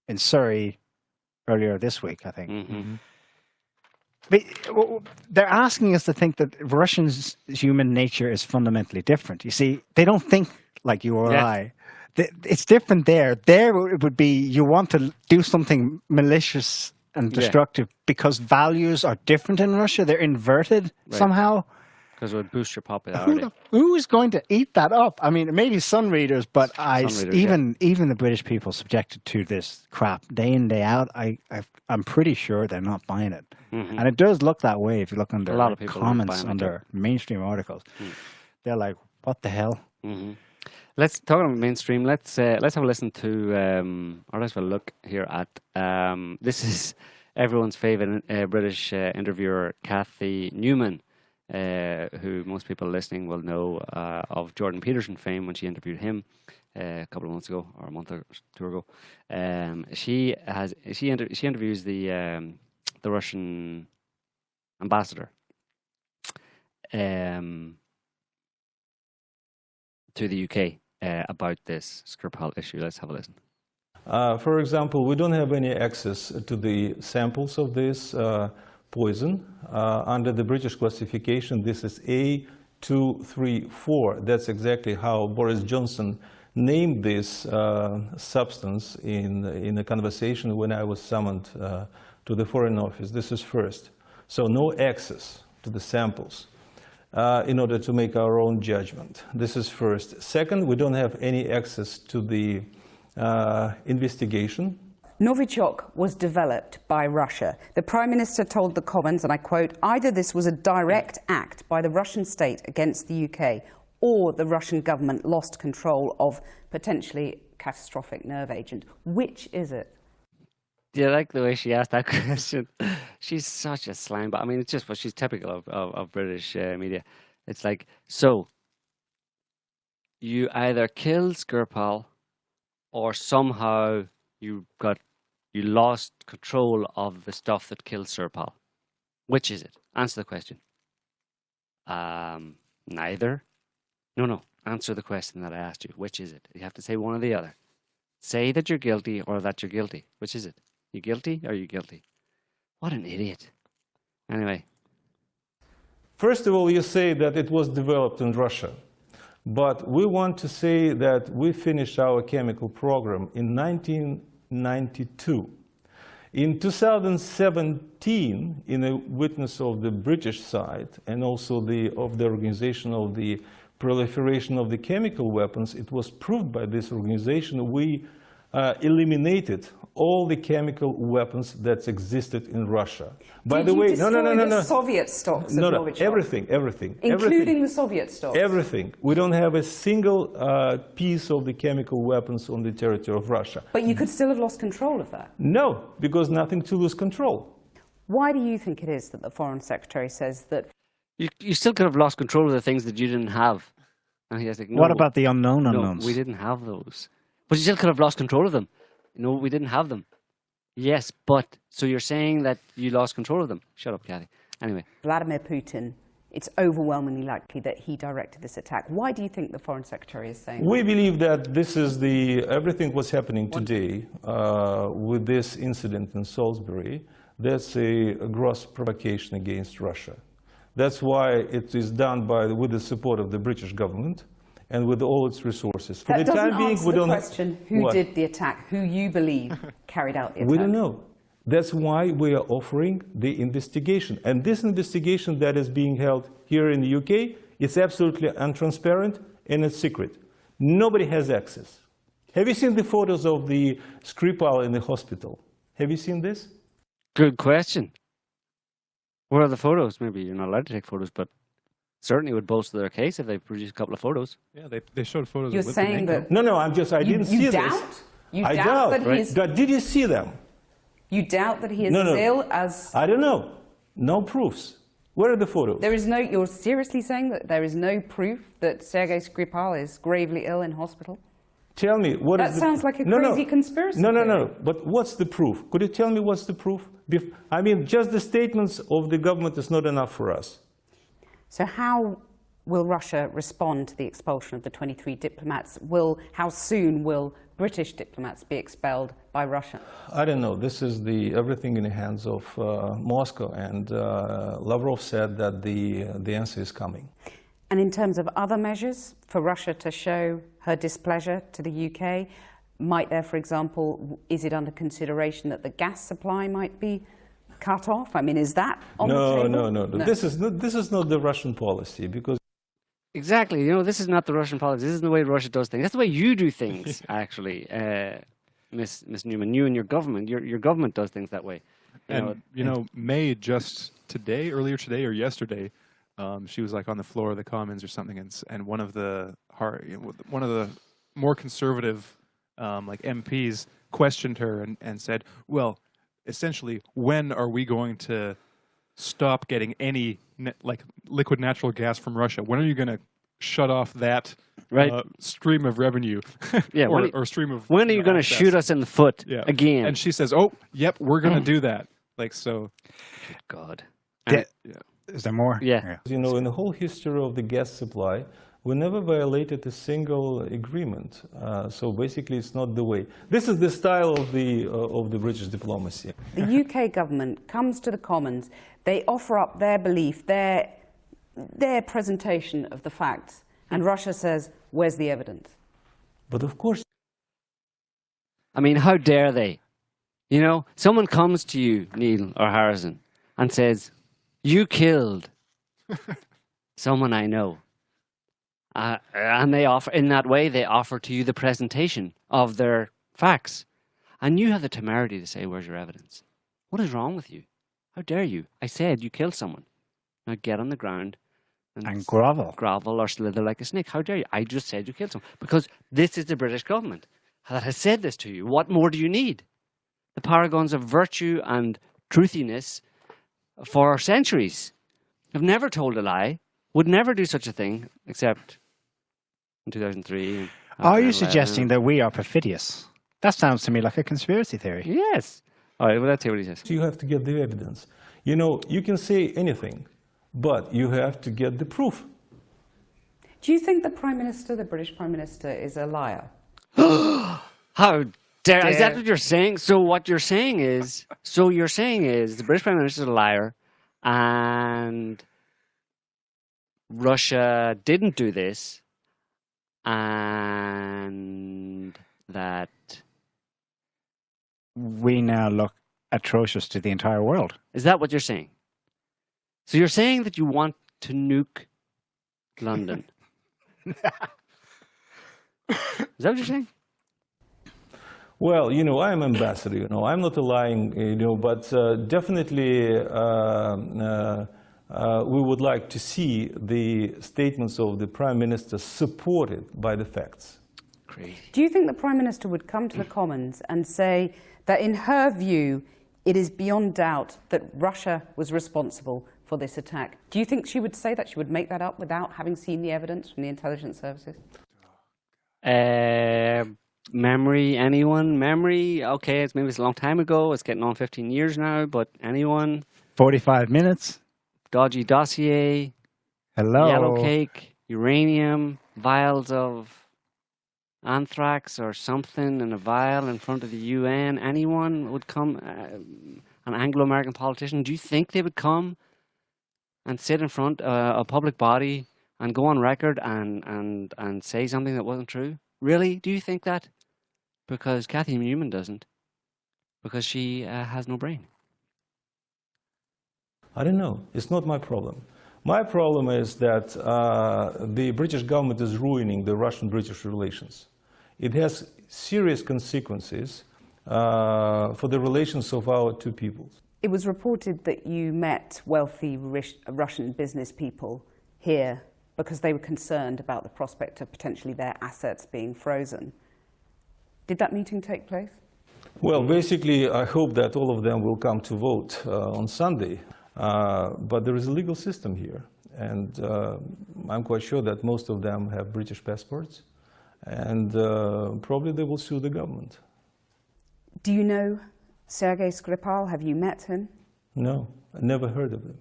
in Surrey earlier this week, I think. Mm-hmm. But they're asking us to think that Russians' human nature is fundamentally different. You see, they don't think like you or I. It's different there. There it would be you want to do something malicious and destructive because values are different in Russia. They're inverted somehow. Because it would boost your popularity. Who's going to eat that up? I mean, maybe Sun readers, but even the British people subjected to this crap day in, day out, I'm pretty sure they're not buying it. Mm-hmm. And it does look that way if you look under comments under mainstream articles. They're like, what the hell? Mm-hmm. Let's talk about mainstream. Let's have a listen to, or let's have a look here at, this is everyone's favorite British interviewer, Cathy Newman. Who most people listening will know of Jordan Peterson fame when she interviewed him a couple of months ago or a month or 2 ago. She interviews the Russian ambassador to the UK about this Scripal issue. Let's have a listen. For example, we don't have any access to the samples of this poison. Under the British classification, this is A234. That's exactly how Boris Johnson named this substance in a conversation when I was summoned to the Foreign Office. This is first. So no access to the samples in order to make our own judgment. This is first. Second, we don't have any access to the investigation Novichok was developed by Russia. The Prime Minister told the Commons, and I quote, either this was a direct act by the Russian state against the UK, or the Russian government lost control of potentially catastrophic nerve agent. Which is it? Do you like the way she asked that question? She's such a slang, but I mean, it's just what she's typical of British media. It's like, so you either killed Scripal or somehow you lost control of the stuff that killed Scripal. Which is it? Answer the question. Neither. No. Answer the question that I asked you. Which is it? You have to say one or the other. Say that you're guilty or that you're guilty. Which is it? You guilty or you guilty? What an idiot. Anyway. First of all, you say that it was developed in Russia. But we want to say that we finished our chemical program in 1992. In 2017, in a witness of the British side and also of the Organization of the Proliferation of the Chemical Weapons, it was proved by this organization we eliminated all the chemical weapons that existed in Russia. By the way, no. The Soviet stocks of Novichok? Everything. Including the Soviet stocks? Everything. We don't have a single piece of the chemical weapons on the territory of Russia. But you could still have lost control of that? No, because nothing to lose control. Why do you think it is that the Foreign Secretary says that? You still could have lost control of the things that you didn't have. And he has like, no, what about the unknown unknowns? No, we didn't have those. But you still could have lost control of them. No, we didn't have them. Yes, but so you're saying that you lost control of them. Shut up, Kathy. Anyway. Vladimir Putin, it's overwhelmingly likely that he directed this attack. Why do you think the Foreign Secretary is saying We believe that this is everything what's happening today with this incident in Salisbury. That's a gross provocation against Russia. That's why it is done with the support of the British government and with all its resources. For the time being, we don't question who did the attack, who you believe carried out the attack. We don't know. That's why we are offering the investigation. And this investigation that is being held here in the UK, it's absolutely untransparent and it's secret. Nobody has access. Have you seen the photos of the Scripal in the hospital? Have you seen this? Good question. Where are the photos? Maybe you're not allowed to take photos, but certainly would boast of their case if they produced a couple of photos. Yeah, they showed photos. You're saying that... No, I didn't see this. I doubt that he's... Did you see them? You doubt that he is as ill as... I don't know. No proofs. Where are the photos? There is no... You're seriously saying that there is no proof that Sergei Skripal is gravely ill in hospital? Tell me, what is That sounds like a crazy conspiracy theory. No. But what's the proof? Could you tell me what's the proof? I mean, just the statements of the government is not enough for us. So how will Russia respond to the expulsion of the 23 diplomats? How soon will British diplomats be expelled by Russia? I don't know. This is everything in the hands of Moscow. And Lavrov said that the answer is coming. And in terms of other measures for Russia to show her displeasure to the UK, might there, for example, is it under consideration that the gas supply might be cut off? I mean, is that on the table? No. This is not the Russian policy because... Exactly. You know, this is not the Russian policy. This is the way Russia does things. That's the way you do things, actually, Miss Newman. You and your government. Your government does things that way. May just earlier today or yesterday, she was like on the floor of the Commons or something, and one of the more conservative like MPs questioned her and said, well, essentially, when are we going to stop getting any liquid natural gas from Russia? When are you going to shut off that stream of revenue? Yeah, or stream of... When are you going to shoot us in the foot again? And she says, oh, yep, we're going to do that. Like, so... God. Is there more? Yeah. You know, in the whole history of the gas supply, we never violated a single agreement. So basically, it's not the way. This is the style of the British diplomacy. The UK government comes to the Commons. They offer up their belief, their presentation of the facts, and Russia says, "Where's the evidence?" But of course, I mean, how dare they? You know, someone comes to you, Neil or Harrison, and says, "You killed someone I know." And they offer, in that way, they offer to you the presentation of their facts. And you have the temerity to say, where's your evidence? What is wrong with you? How dare you? I said you killed someone. Now get on the ground And grovel. Grovel or slither like a snake. How dare you? I just said you killed someone. Because this is the British government that has said this to you. What more do you need? The paragons of virtue and truthiness for centuries have never told a lie, would never do such a thing, except in 2003. Are you suggesting that we are perfidious? That sounds to me like a conspiracy theory. Yes. All right, well, let's hear what he says. So you have to get the evidence. You know, you can say anything, but you have to get the proof. Do you think the Prime Minister, the British Prime Minister, is a liar? How dare... Is that what you're saying? So what you're saying is... So you're saying is the British Prime Minister is a liar and Russia didn't do this and that... We now look atrocious to the entire world. Is that what you're saying? So you're saying that you want to nuke London. Is that what you're saying? Well, you know, I'm ambassador, you know, I'm not lying, you know, but definitely we would like to see the statements of the Prime Minister supported by the facts. Crazy. Do you think the Prime Minister would come to the Commons and say that in her view, it is beyond doubt that Russia was responsible for this attack? Do you think she would say that? She would make that up without having seen the evidence from the intelligence services? Memory, anyone? Memory? Okay, maybe it's a long time ago. It's getting on 15 years now, but anyone? 45 minutes. Dodgy dossier. Hello. Yellow cake. Uranium. Vials of anthrax or something in a vial in front of the UN. Anyone would come? An Anglo-American politician? Do you think they would come and sit in front of a public body and go on record and say something that wasn't true? Really? Do you think that? Because Cathy Newman doesn't. Because she has no brain. I don't know. It's not my problem. My problem is that the British government is ruining the Russian-British relations. It has serious consequences for the relations of our two peoples. It was reported that you met wealthy Russian business people here because they were concerned about the prospect of potentially their assets being frozen. Did that meeting take place? Well, basically, I hope that all of them will come to vote on Sunday. But there is a legal system here. And I'm quite sure that most of them have British passports. And probably they will sue the government. Do you know Sergei Skripal? Have you met him? No, I never heard of him.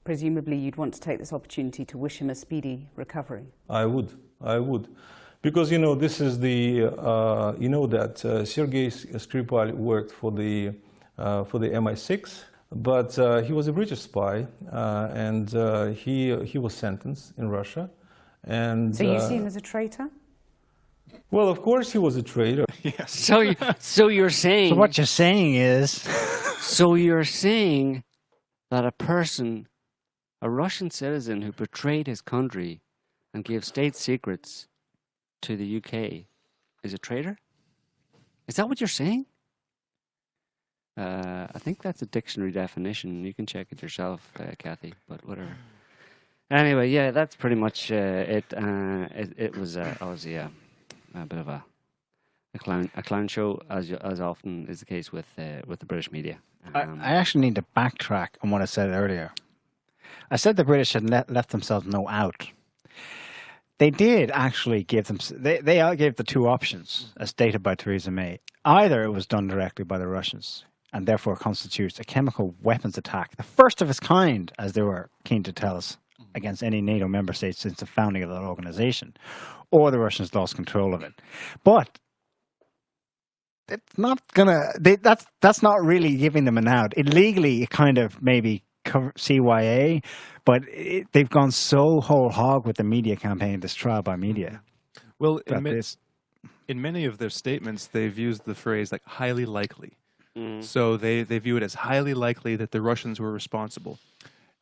Presumably you'd want to take this opportunity to wish him a speedy recovery. I would. Because, you know, this is the, you know that Sergei Skripal worked for the MI6, but he was a British spy, and he was sentenced in Russia. And so you see him as a traitor? Well, of course he was a traitor. Yes. So you're saying... So what you're saying is... So you're saying that a person, a Russian citizen who betrayed his country and gave state secrets to the UK is a traitor? Is that what you're saying? I think that's a dictionary definition. You can check it yourself, Cathy, but whatever. Anyway, yeah, that's pretty much it. It was obviously a bit of a clown show, as often is the case with the British media. I actually need to backtrack on what I said earlier. I said the British had left themselves no out. They did actually give them... They gave the two options, as stated by Theresa May. Either it was done directly by the Russians, and therefore constitutes a chemical weapons attack, the first of its kind, as they were keen to tell us, against any NATO member state since the founding of that organization, or the Russians lost control of it. But it's not gonna... That's not really giving them an out. Illegally, it kind of maybe CYA, but they've gone so whole hog with the media campaign, this trial by media. Well, in many of their statements, they've used the phrase like highly likely. So they view it as highly likely that the Russians were responsible.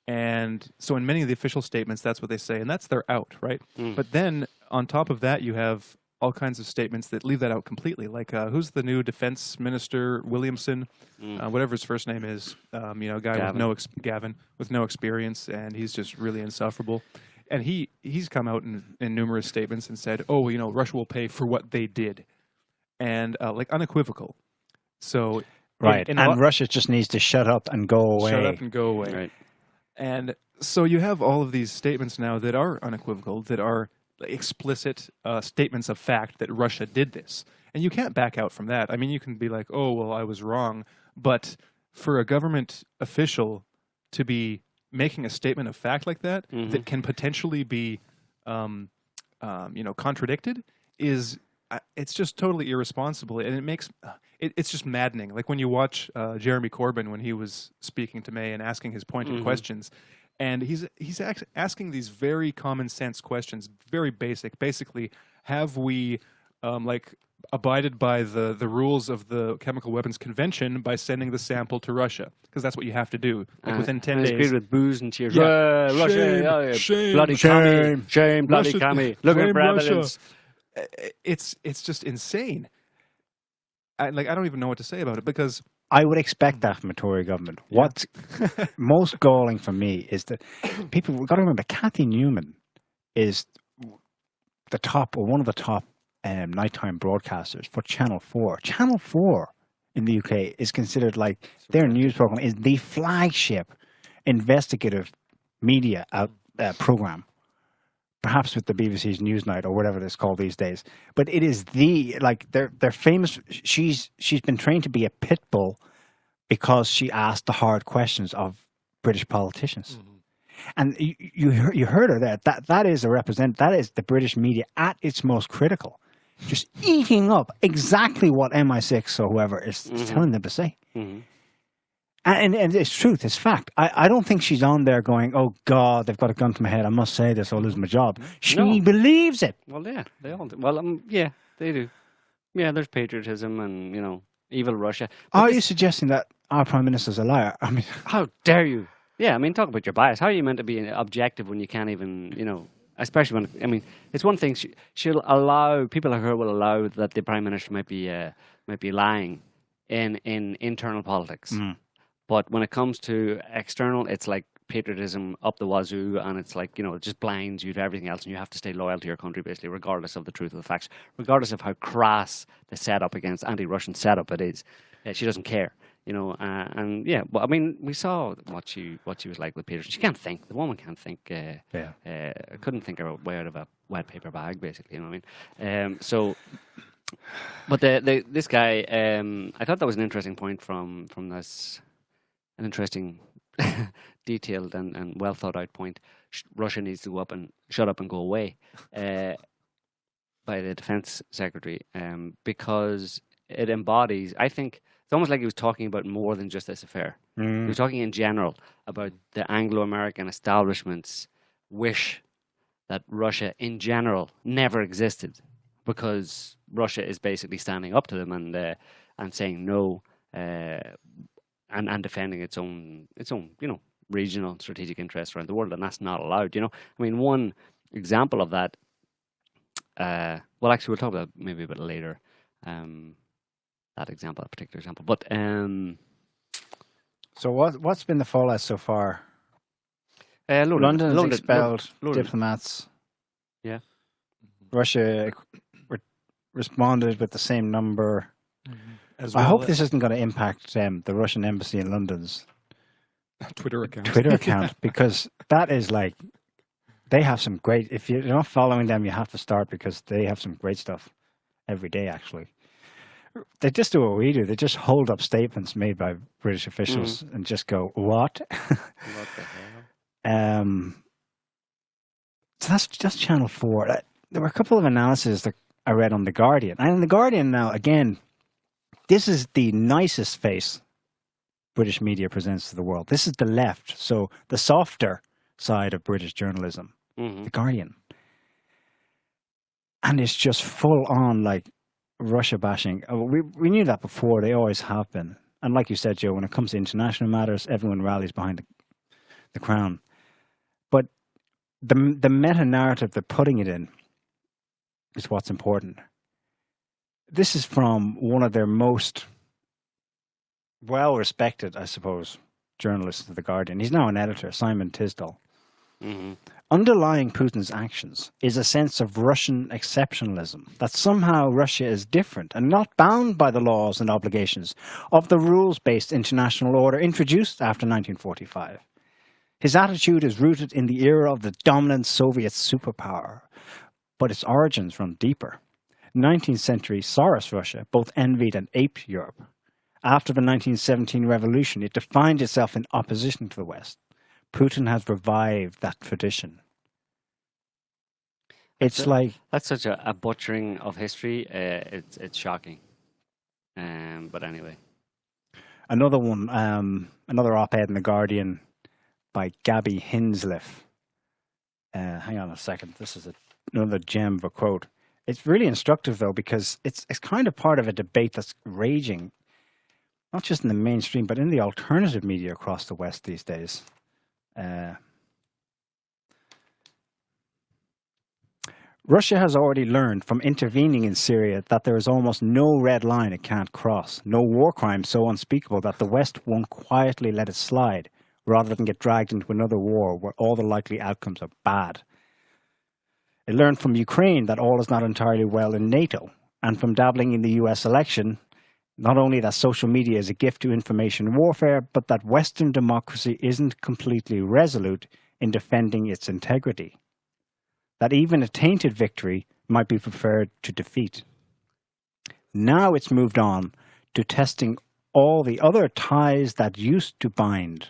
And so in many of the official statements, that's what they say, and that's their out, right? But then on top of that, you have all kinds of statements that leave that out completely. Like, who's the new defense minister, Williamson, whatever his first name is, a guy Gavin. Gavin, with no experience, and he's just really insufferable. And he's come out in numerous statements and said, oh, Russia will pay for what they did. And unequivocal. So right, and Russia just needs to shut up and go away. Shut up and go away. Right. And so you have all of these statements now that are unequivocal, that are explicit statements of fact that Russia did this. And you can't back out from that. I mean, you can be like, oh, well, I was wrong. But for a government official to be making a statement of fact like that, that can potentially be, contradicted, it's just totally irresponsible. And it makes it's just maddening. Like when you watch Jeremy Corbyn when he was speaking to May and asking his pointed questions, and he's asking these very common sense questions, very basic. Basically, have we abided by the rules of the Chemical Weapons Convention by sending the sample to Russia? Because that's what you have to do. Like within 10 days. Agreed with booze and cheers. Yeah. Russia, Shame, bloody commie, shame, bloody Russia, commie. Looking for blame Russia. evidence. It's just insane. I don't even know what to say about it, because I would expect that from a Tory government. Yeah. What's most galling for me is that people, we've got to remember, Cathy Newman is the top, or one of the top nighttime broadcasters for Channel 4. Channel 4 in the UK is considered like their news program is the flagship investigative media program. Perhaps with the BBC's Newsnight or whatever it's called these days. But it is they're famous. She's been trained to be a pit bull because she asked the hard questions of British politicians. And you heard her there. That is the British media at its most critical. Just eating up exactly what MI6 or whoever is telling them to say. And it's truth, it's fact. I don't think she's on there going, oh, God, they've got a gun to my head. I must say this or I'll lose my job. She believes it. Well, yeah, they all do. Well, yeah, they do. Yeah, there's patriotism and, evil Russia. But Are you suggesting that our Prime Minister's a liar? I mean, how dare you? Yeah, I mean, talk about your bias. How are you meant to be objective when you can't even, especially when, it's one thing she'll allow, people like her will allow that the Prime Minister might be lying in internal politics. But when it comes to external, it's like patriotism up the wazoo, and it's like, it just blinds you to everything else, and you have to stay loyal to your country, basically, regardless of the truth of the facts, regardless of how crass the setup against anti-Russian setup it is. She doesn't care, and yeah, well, we saw what she was like with Peterson. She can't think. The woman can't think. Couldn't think her way out of a wet paper bag, basically, you know what I mean? But this guy, I thought that was an interesting point from this. An interesting, detailed and well thought out point. Russia needs to go up and shut up and go away by the defense secretary because it embodies, I think, it's almost like he was talking about more than just this affair. He was talking in general about the Anglo-American establishment's wish that Russia in general never existed, because Russia is basically standing up to them and saying no, and defending its own regional strategic interests around the world, and that's not allowed. One example of that. Well, actually, we'll talk about maybe a bit later. That particular example. But so what's been the fallout so far? London has expelled diplomats. Yeah. Russia responded with the same number. As I hope this isn't going to impact the Russian embassy in London's Twitter account, because that is like, they have some great, if you're not following them, you have to start, because they have some great stuff every day, actually. They just do what we do. They just hold up statements made by British officials and just go, what? What the hell? So that's Channel 4. There were a couple of analyses that I read on The Guardian. And in The Guardian now, again, this is the nicest face British media presents to the world. This is the left, so the softer side of British journalism, The Guardian. And it's just full on, like, Russia bashing. We knew that before. They always have been. And like you said, Joe, when it comes to international matters, everyone rallies behind the crown. But the meta-narrative they're putting it in is what's important. this is from one of their most well-respected, I suppose, journalists of The Guardian. He's now an editor, Simon Tisdall. Mm-hmm. Underlying Putin's actions is a sense of Russian exceptionalism, that somehow Russia is different and not bound by the laws and obligations of the rules-based international order introduced after 1945. His attitude is rooted in the era of the dominant Soviet superpower, but its origins run deeper. 19th century Tsarist Russia both envied and aped Europe. After the 1917 revolution, it defined itself in opposition to the West. Putin has revived that tradition. It's like... That's such a butchering of history. It's shocking. But anyway. Another one, another op-ed in The Guardian by Gabby Hinsliff. Hang on a second. This is another gem of a quote. It's really instructive, though, because it's kind of part of a debate that's raging, not just in the mainstream, but in the alternative media across the West these days. Russia has already learned from intervening in Syria that there is almost no red line it can't cross, no war crime so unspeakable that the West won't quietly let it slide, rather than get dragged into another war where all the likely outcomes are bad. It learned from Ukraine that all is not entirely well in NATO, and from dabbling in the US election, not only that social media is a gift to information warfare, but that Western democracy isn't completely resolute in defending its integrity. That even a tainted victory might be preferred to defeat. Now it's moved on to testing all the other ties that used to bind,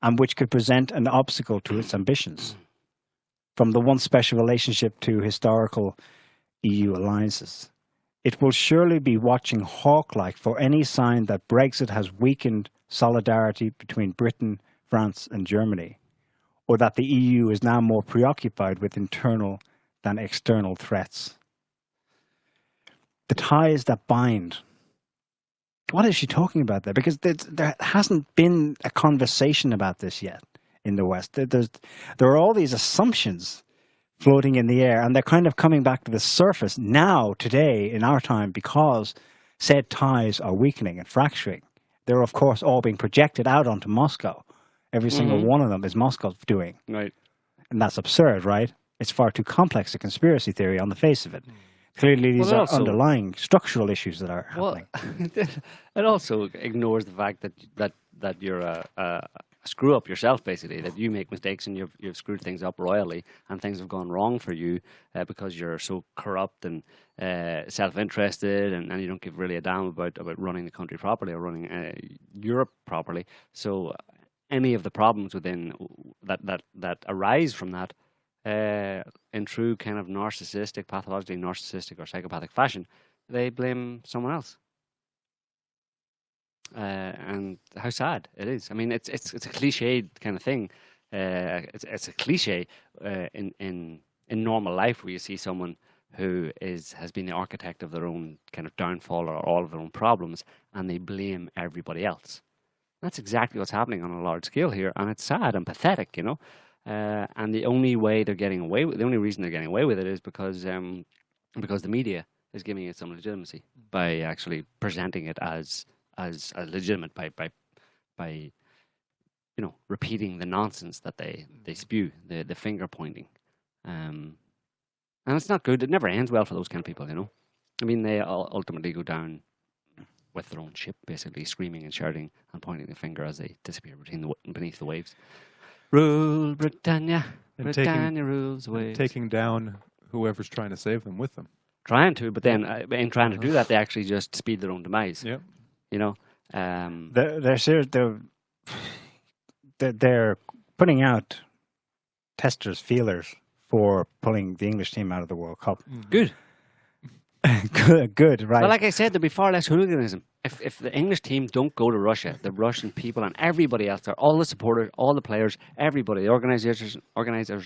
and which could present an obstacle to its ambitions, from the once special relationship to historical EU alliances. It will surely be watching hawk-like for any sign that Brexit has weakened solidarity between Britain, France and Germany, or that the EU is now more preoccupied with internal than external threats. The ties that bind. What is she talking about there? Because there hasn't been a conversation about this yet in the West. There are all these assumptions floating in the air, and they're kind of coming back to the surface now, today, in our time, because said ties are weakening and fracturing. They're, of course, all being projected out onto Moscow. Every single one of them is Moscow doing. Right. And that's absurd, right? It's far too complex a conspiracy theory on the face of it. Clearly, these are underlying structural issues that are happening. It also ignores the fact that you're a screw up yourself, basically, that you make mistakes and you've screwed things up royally and things have gone wrong for you because you're so corrupt and self-interested and you don't give really a damn about running the country properly or running Europe properly. So any of the problems within that arise from that in true kind of narcissistic, pathologically narcissistic or psychopathic fashion, they blame someone else. And how sad it is. I mean, it's a cliched kind of thing. It's a cliche in normal life where you see someone who has been the architect of their own kind of downfall or all of their own problems, and they blame everybody else. That's exactly what's happening on a large scale here, and it's sad and pathetic, you know. And the only way they're getting away with, the only reason they're getting away with it is because the media is giving it some legitimacy by actually presenting it as legitimate by you know, repeating the nonsense that they spew, the finger pointing, and it's not good. It never ends well for those kind of people, you know. I mean, they ultimately go down with their own ship, basically screaming and shouting and pointing the finger as they disappear beneath the waves. Rule Britannia, Britannia rules the waves. Taking down whoever's trying to save them with them. Trying to, but then in trying to do that, they actually just speed their own demise. Yep. You know, they're putting out testers, feelers for pulling the English team out of the World Cup. Good. Good, right? Well, like I said, there'll be far less hooliganism if the English team don't go to Russia. The Russian people and everybody else there, all the supporters, all the players, everybody, the organizers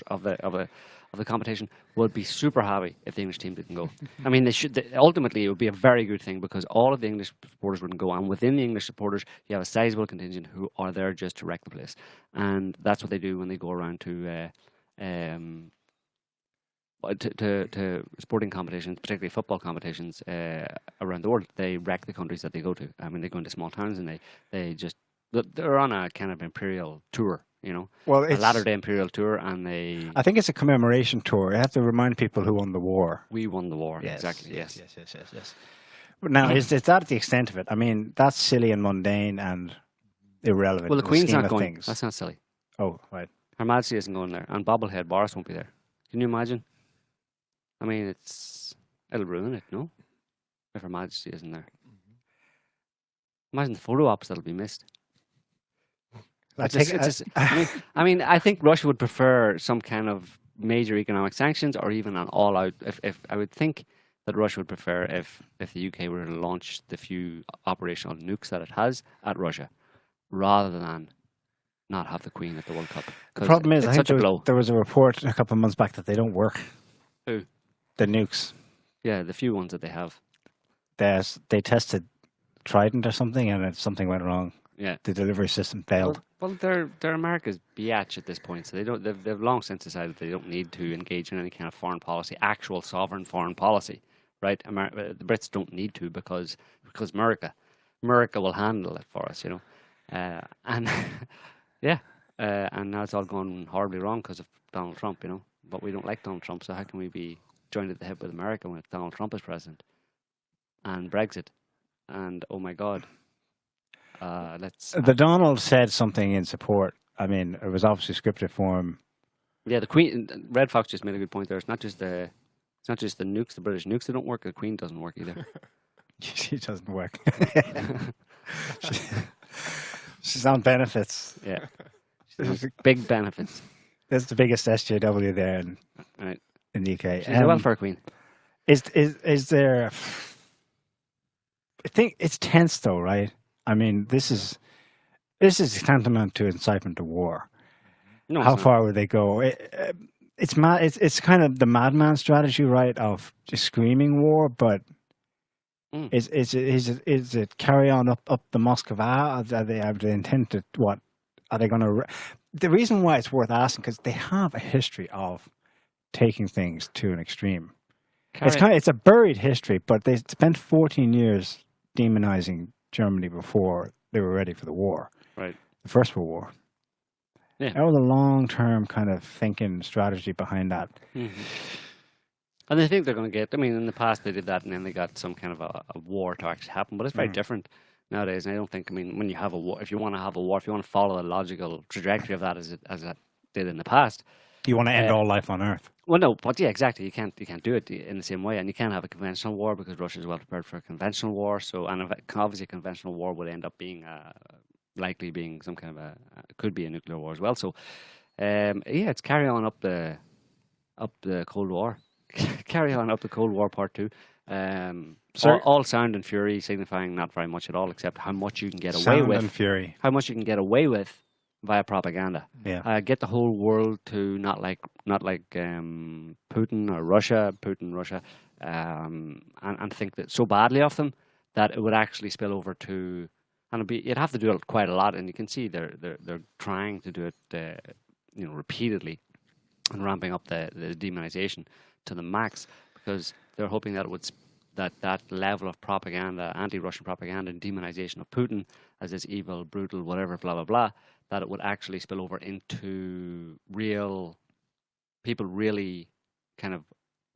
of the competition would be super happy if the English team didn't go. I mean, ultimately it would be a very good thing because all of the English supporters wouldn't go, and within the English supporters you have a sizable contingent who are there just to wreck the place, and that's what they do when they go around to to sporting competitions, particularly football competitions around the world. They wreck the countries that they go to. I mean, they go into small towns and they're on a kind of imperial tour, you know, Well, a it's, latter-day imperial tour, and I think it's a commemoration tour. You have to remind people who won the war. we won the war. Yes, Exactly. yes, Yes. yes, yes, yes. But now, is that the extent of it? I mean, that's silly and mundane and irrelevant. Well, the in Queen's scheme not of going. things. That's not silly. Oh, right. Her Majesty isn't going there, and bobblehead Boris won't be there. Can you imagine? I mean, it'll ruin it, no? If Her Majesty isn't there. Imagine the photo ops that'll be missed. I think Russia would prefer some kind of major economic sanctions or even an all-out. If I would think that Russia would prefer if the UK were to launch the few operational nukes that it has at Russia, rather than not have the Queen at the World Cup. The problem is, it's I think such a blow. there was a report a couple of months back that they don't work. Who? The nukes. Yeah, the few ones that they have. They tested Trident or something, and something went wrong. Yeah, the delivery system failed. Well, they're America's biatch at this point, so they've long since decided they don't need to engage in any kind of foreign policy, actual sovereign foreign policy, right? The Brits don't need to because America will handle it for us, you know, and yeah, and now it's all gone horribly wrong because of Donald Trump, you know. But we don't like Donald Trump, so how can we be joined at the hip with America when Donald Trump is president? And Brexit, and oh my God. The Donald said something in support. I mean, it was obviously scripted for him. Yeah, the Queen. Red Fox just made a good point there. It's not just the nukes, the British nukes that don't work. The Queen doesn't work either. She doesn't work. She's on benefits. Yeah, she's on big benefits. That's the biggest SJW there in the UK. She's a welfare queen. Is there? I think it's tense though, right? I mean, this is tantamount to incitement to war. No, how far would they go? It's mad. It's kind of the madman strategy, right? Of just screaming war, but is it carry on up the Moskva? Are they intent to what? Are they going to? The reason why it's worth asking because they have a history of taking things to an extreme. It's a buried history, but they spent 14 years demonizing Germany before they were ready for the war. Right. The First World War. Yeah. That was a long-term kind of thinking strategy behind that. Mm-hmm. And they think they're going to get, I mean, in the past they did that and then they got some kind of a war to actually happen, but it's very different nowadays. And I don't think, I mean, when you have a war, if you want to have a war, if you want to follow the logical trajectory of that as it did in the past. You want to end all life on Earth. Well, no, but yeah, exactly. You can't do it in the same way, and you can't have a conventional war because Russia is well prepared for a conventional war. So, and obviously, a conventional war would end up being likely being some kind of could be a nuclear war as well. So, yeah, it's carry on up the Cold War, carry on up the Cold War Part 2. All sound and fury, signifying not very much at all, except how much you can get away with. Sound and fury. How much you can get away with via propaganda. Yeah. Get the whole world to not like Putin or Russia, and think that so badly of them that it would actually spill over to, and you'd have to do it quite a lot, and you can see they're trying to do it, repeatedly, and ramping up the demonization to the max because they're hoping that it would that level of propaganda, anti-Russian propaganda, and demonization of Putin as this evil, brutal, whatever, blah blah blah, that it would actually spill over into real people really kind of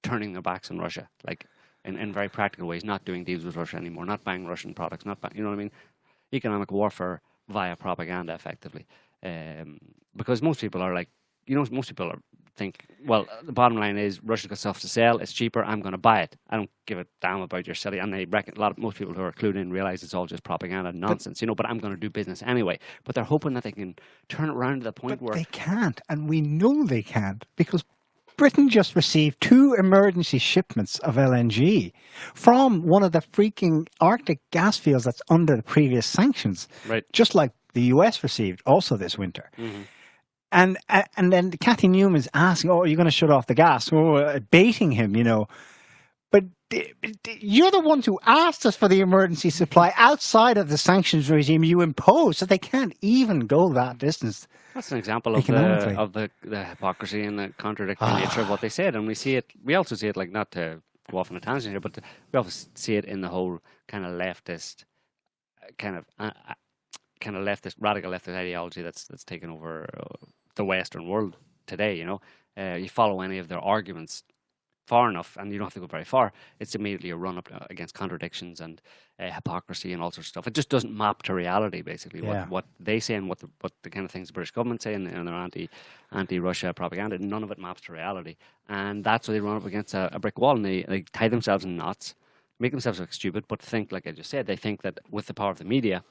turning their backs on Russia, like in very practical ways, not doing deals with Russia anymore, not buying Russian products, you know what I mean? Economic warfare via propaganda, effectively. Because most people are like, think, well, the bottom line is Russia's got stuff to sell, it's cheaper, I'm going to buy it. I don't give a damn about your silly, and they reckon most people who are clued in realize it's all just propaganda and nonsense, but I'm going to do business anyway. But they're hoping that they can turn it around to the point where... They can't, and we know they can't, because Britain just received 2 emergency shipments of LNG from one of the freaking Arctic gas fields that's under the previous sanctions. Right. Just like the US received also this winter. Mm-hmm. And then Cathy Newman's asking, are you going to shut off the gas? Baiting him, But you're the ones who asked us for the emergency supply outside of the sanctions regime you imposed, so they can't even go that distance. That's an example economically. of the hypocrisy and the contradictory nature of what they said. And we see it, we also see it, like, not to go off on a tangent here, but we also see it in the whole kind of leftist, radical leftist ideology that's taken over the Western world today, you know. You follow any of their arguments far enough, and you don't have to go very far, it's immediately a run up against contradictions and hypocrisy and all sorts of stuff. It just doesn't map to reality, basically. Yeah. What they say and what the kind of things the British government say in their anti-Russia propaganda, none of it maps to reality. And that's why they run up against a brick wall, and they tie themselves in knots, make themselves look stupid, but think, like I just said, they think that with the power of the media,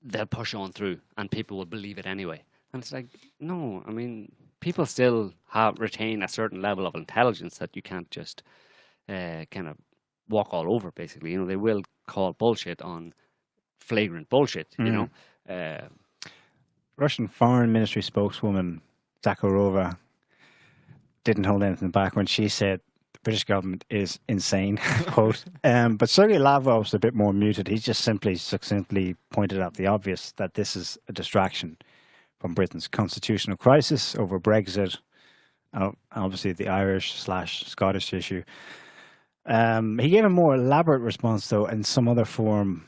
they'll push on through and people will believe it anyway. And it's like, no, I mean, people still retain a certain level of intelligence that you can't just kind of walk all over, basically. You know, they will call bullshit on flagrant bullshit, you know. Russian Foreign Ministry spokeswoman Zakharova didn't hold anything back when she said the British government is insane, quote. But Sergei Lavrov's a bit more muted. He just simply succinctly pointed out the obvious, that this is a distraction from Britain's constitutional crisis over Brexit, obviously the Irish/Scottish issue. He gave a more elaborate response, though, in some other form.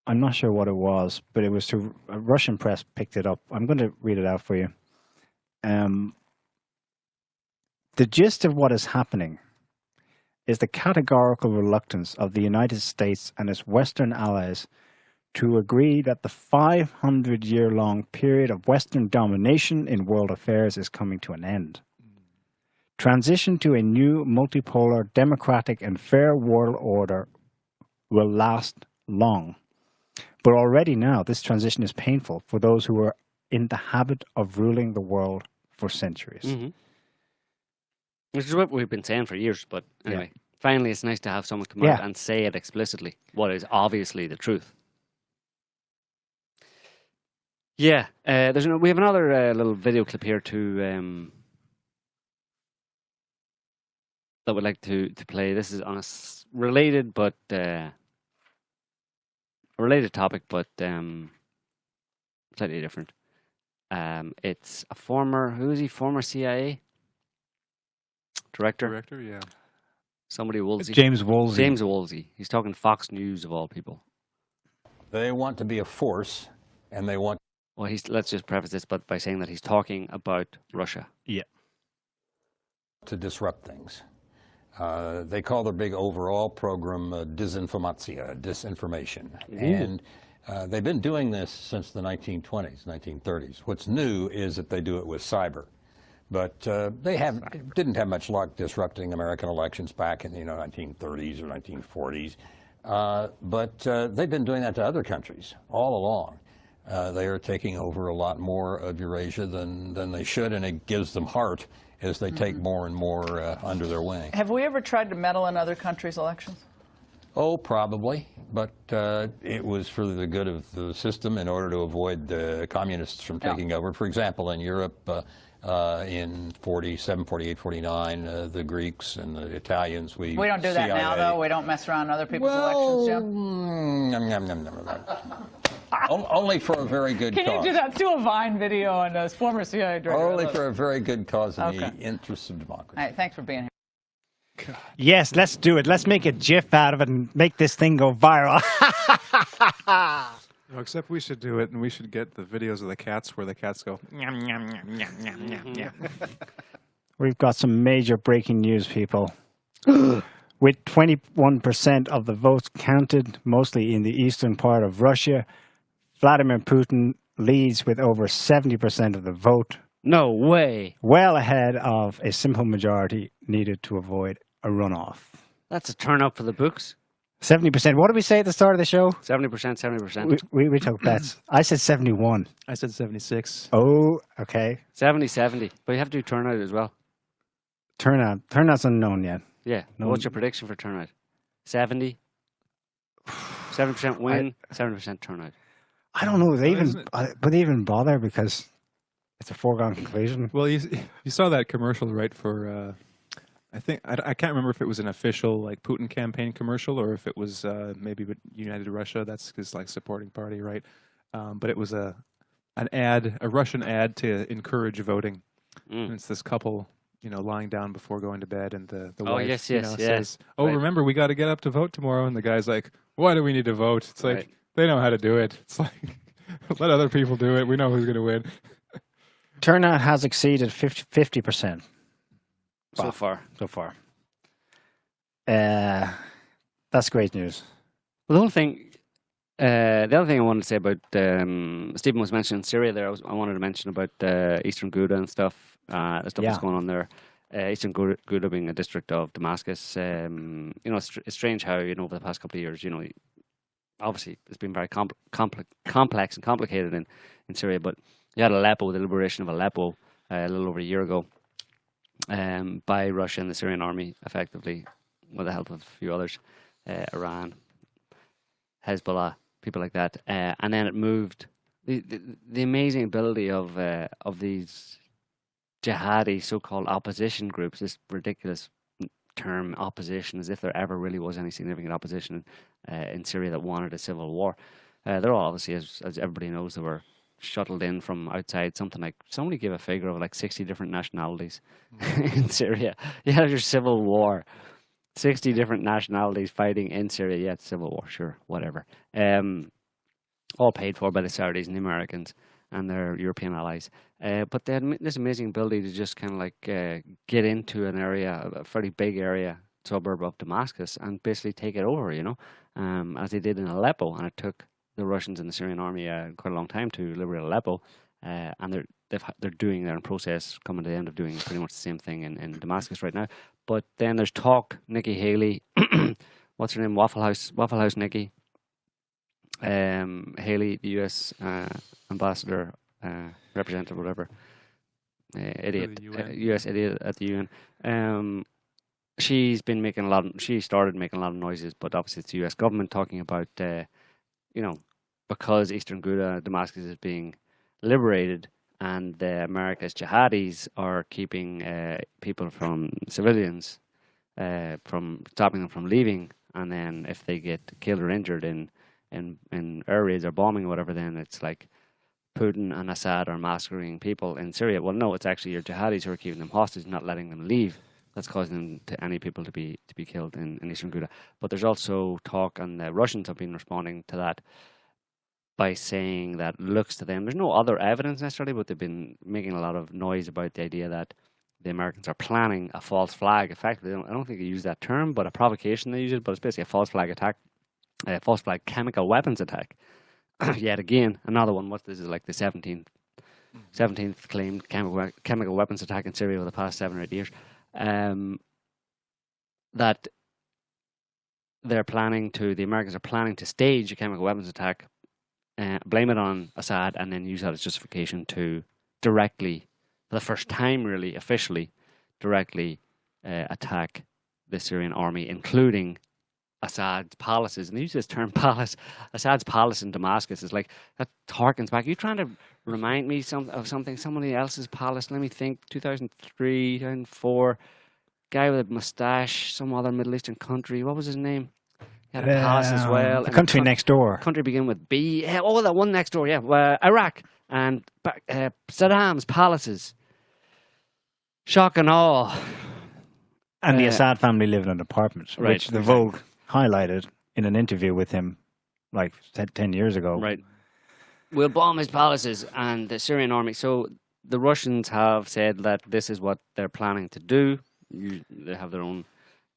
I'm not sure what it was, but it was to a Russian press picked it up. I'm going to read it out for you. The gist of what is happening is the categorical reluctance of the United States and its Western allies to agree that the 500-year-long period of Western domination in world affairs is coming to an end. Transition to a new multipolar, democratic and fair world order will last long. But already now, this transition is painful for those who are in the habit of ruling the world for centuries. Mm-hmm. Which is what we've been saying for years, but anyway, finally it's nice to have someone come out and say it explicitly, what is obviously the truth. Yeah, we have another little video clip here that we'd like to play. This is on a related topic, but slightly different. It's a former CIA director? Director, yeah. Somebody Woolsey. James Woolsey. James Woolsey. He's talking Fox News of all people. They want to be a force, and they want... Well, let's just preface this by saying that he's talking about Russia. Yeah. To disrupt things. They call their big overall program disinformation. Ooh. And they've been doing this since the 1920s, 1930s. What's new is that they do it with cyber. But they didn't have much luck disrupting American elections back in the 1930s or 1940s. But they've been doing that to other countries all along. They are taking over a lot more of Eurasia than they should, and it gives them heart as they take more and more under their wing. Have we ever tried to meddle in other countries' elections? Oh, probably, but it was for the good of the system in order to avoid the communists from taking over. For example, in Europe, in 47, 48, 49, the Greeks and the Italians, we don't do that now, though? We don't mess around other people's elections, Jim? Only for a very good cause. Can you do that? Do a Vine video on a former CIA director. Only for a very good cause in the interests of democracy. All right, thanks for being here. God. Yes, let's do it. Let's make a GIF out of it and make this thing go viral. No, except we should do it, and we should get the videos of the cats where the cats go, yum, yum, yum, yum, yum, yum, yum. We've got some major breaking news, people. With 21% of the votes counted, mostly in the eastern part of Russia, Vladimir Putin leads with over 70% of the vote. No way. Well ahead of a simple majority needed to avoid a runoff. That's a turn up for the books. 70%. What did we say at the start of the show? 70%, 70%. We took bets. I said 71. I said 76. Oh, okay. 70. But you have to do turnout as well. Turnout. Turnout's unknown yet. Yeah. No. What's your prediction for turnout? 70? 70% win, 70% turnout. I don't know. Would they even bother, because it's a foregone conclusion? Well, you saw that commercial, right, for I think I can't remember if it was an official like Putin campaign commercial or if it was maybe United Russia. That's his like supporting party, right? But it was an ad, a Russian ad to encourage voting. And it's this couple, lying down before going to bed, and the wife, says, "Oh, remember, we got to get up to vote tomorrow." And the guy's like, "Why do we need to vote?" It's like they know how to do it. It's like let other people do it. We know who's going to win. Turnout has exceeded 50%. So far. That's great news. Well, the whole thing. The other thing I wanted to say about Stephen was mentioning Syria there. I wanted to mention about Eastern Ghouta and stuff. The stuff that's going on there. Eastern Ghouta being a district of Damascus. It's strange how over the past couple of years, obviously it's been very complex and complicated in Syria. But you had Aleppo, the liberation of Aleppo, a little over a year ago, by Russia and the Syrian army, effectively, with the help of a few others, Iran, Hezbollah, people like that, and then it moved. The amazing ability of these jihadi so-called opposition groups, this ridiculous term opposition, as if there ever really was any significant opposition in Syria that wanted a civil war. They're all obviously, as everybody knows, they were shuttled in from outside. Somebody gave a figure of like 60 different nationalities in Syria. You had your civil war. 60 different nationalities fighting in Syria. Yeah, it's civil war, sure, whatever. All paid for by the Saudis and the Americans and their European allies. But they had this amazing ability to just kind of like get into an area, a fairly big area, suburb of Damascus, and basically take it over, as they did in Aleppo. And it took the Russians and the Syrian army quite a long time to liberate Aleppo. And they're doing their process, coming to the end of doing pretty much the same thing in Damascus right now. But then there's talk, Nikki Haley, what's her name, Waffle House Nikki, Haley, the U.S. ambassador, representative, whatever, idiot, U.S. idiot at the UN. She started making a lot of noises, but obviously it's the U.S. government talking about, because Eastern Ghouta, Damascus is being liberated, and America's jihadis are keeping people from civilians, from stopping them from leaving, and then if they get killed or injured in air raids or bombing or whatever, then it's like Putin and Assad are massacring people in Syria. Well, no, it's actually your jihadis who are keeping them hostage, not letting them leave. That's causing any people to be killed in Eastern Ghouta. But there's also talk, and the Russians have been responding to that by saying that looks to them, there's no other evidence necessarily, but they've been making a lot of noise about the idea that the Americans are planning a false flag. Effectively, I don't think they use that term, but a provocation they use it, but it's basically a false flag attack, a false flag chemical weapons attack. Yet again, another one. This is like the 17th claimed chemical weapons attack in Syria over the past 7 or 8 years. That the Americans are planning to stage a chemical weapons attack, blame it on Assad, and then use that as justification to directly, for the first time really, officially, directly attack the Syrian army, including Assad's palaces. And they use this term palace. Assad's palace in Damascus is like, that harkens back. You're trying to remind me of something, somebody else's palace. Let me think, 2003, 2004, guy with a mustache, some other Middle Eastern country. What was his name? He had a palace as well. The country next door. Country begin with B. Oh, that one next door, yeah. Iraq. And Saddam's palaces. Shock and awe. And the Assad family live in an apartment, right, which the Vogue highlighted in an interview with him like 10 years ago. Right. We'll bomb his palaces and the Syrian army. So the Russians have said that this is what they're planning to do. They have their own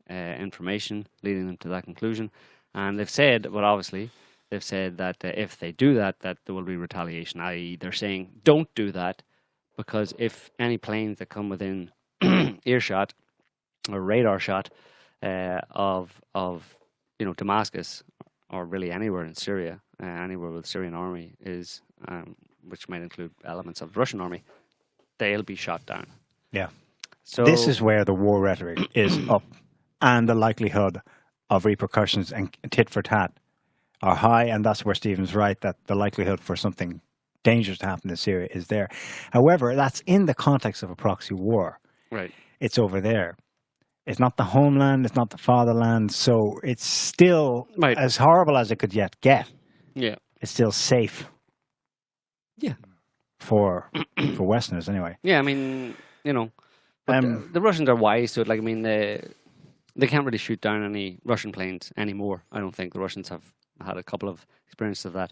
information leading them to that conclusion. And they've said, they've said that if they do that there will be retaliation, i.e. they're saying don't do that, because if any planes that come within earshot or radar shot of Damascus, or really anywhere in Syria, anywhere with the Syrian army is, which might include elements of the Russian army, they'll be shot down. Yeah. So this is where the war rhetoric is up, and the likelihood of repercussions and tit for tat are high, and that's where Stephen's right, that the likelihood for something dangerous to happen in Syria is there. However, that's in the context of a proxy war. Right. It's over there. It's not the homeland. It's not the fatherland. So it's still as horrible as it could yet get. Yeah. It's still safe. Yeah. For Westerners, anyway. Yeah, I mean, you know, but the Russians are wise to it. Like, I mean, they can't really shoot down any Russian planes anymore. I don't think the Russians have had a couple of experiences of that,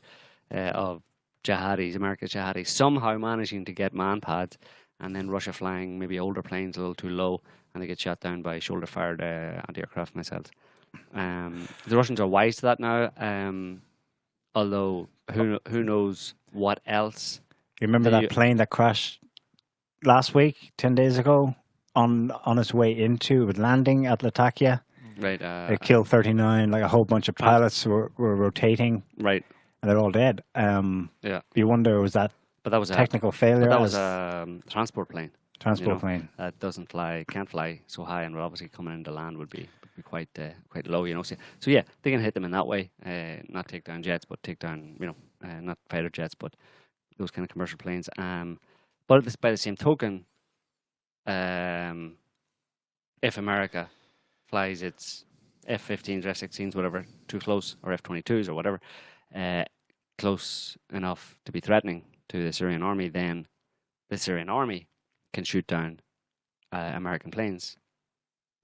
of jihadis, America's jihadis, somehow managing to get man pads, and then Russia flying maybe older planes a little too low, and they get shot down by shoulder-fired anti-aircraft missiles. The Russians are wise to that now, although who knows what else. You remember that plane that crashed last week, 10 days ago, on its way into, with landing at Latakia? Right. It killed 39, like a whole bunch of pilots were rotating. Right. And they're all dead. Yeah. You wonder, was that technical failure? But that was a transport plane. Transport plane. That can't fly so high, and obviously coming into land would be quite low, you know. So yeah, they can hit them in that way, not take down jets, but take down, you know, not fighter jets, but those kind of commercial planes. But by the same token, if America flies its F-15s or F-16s, whatever, too close, or F-22s or whatever, close enough to be threatening to the Syrian army, then the Syrian army can shoot down American planes.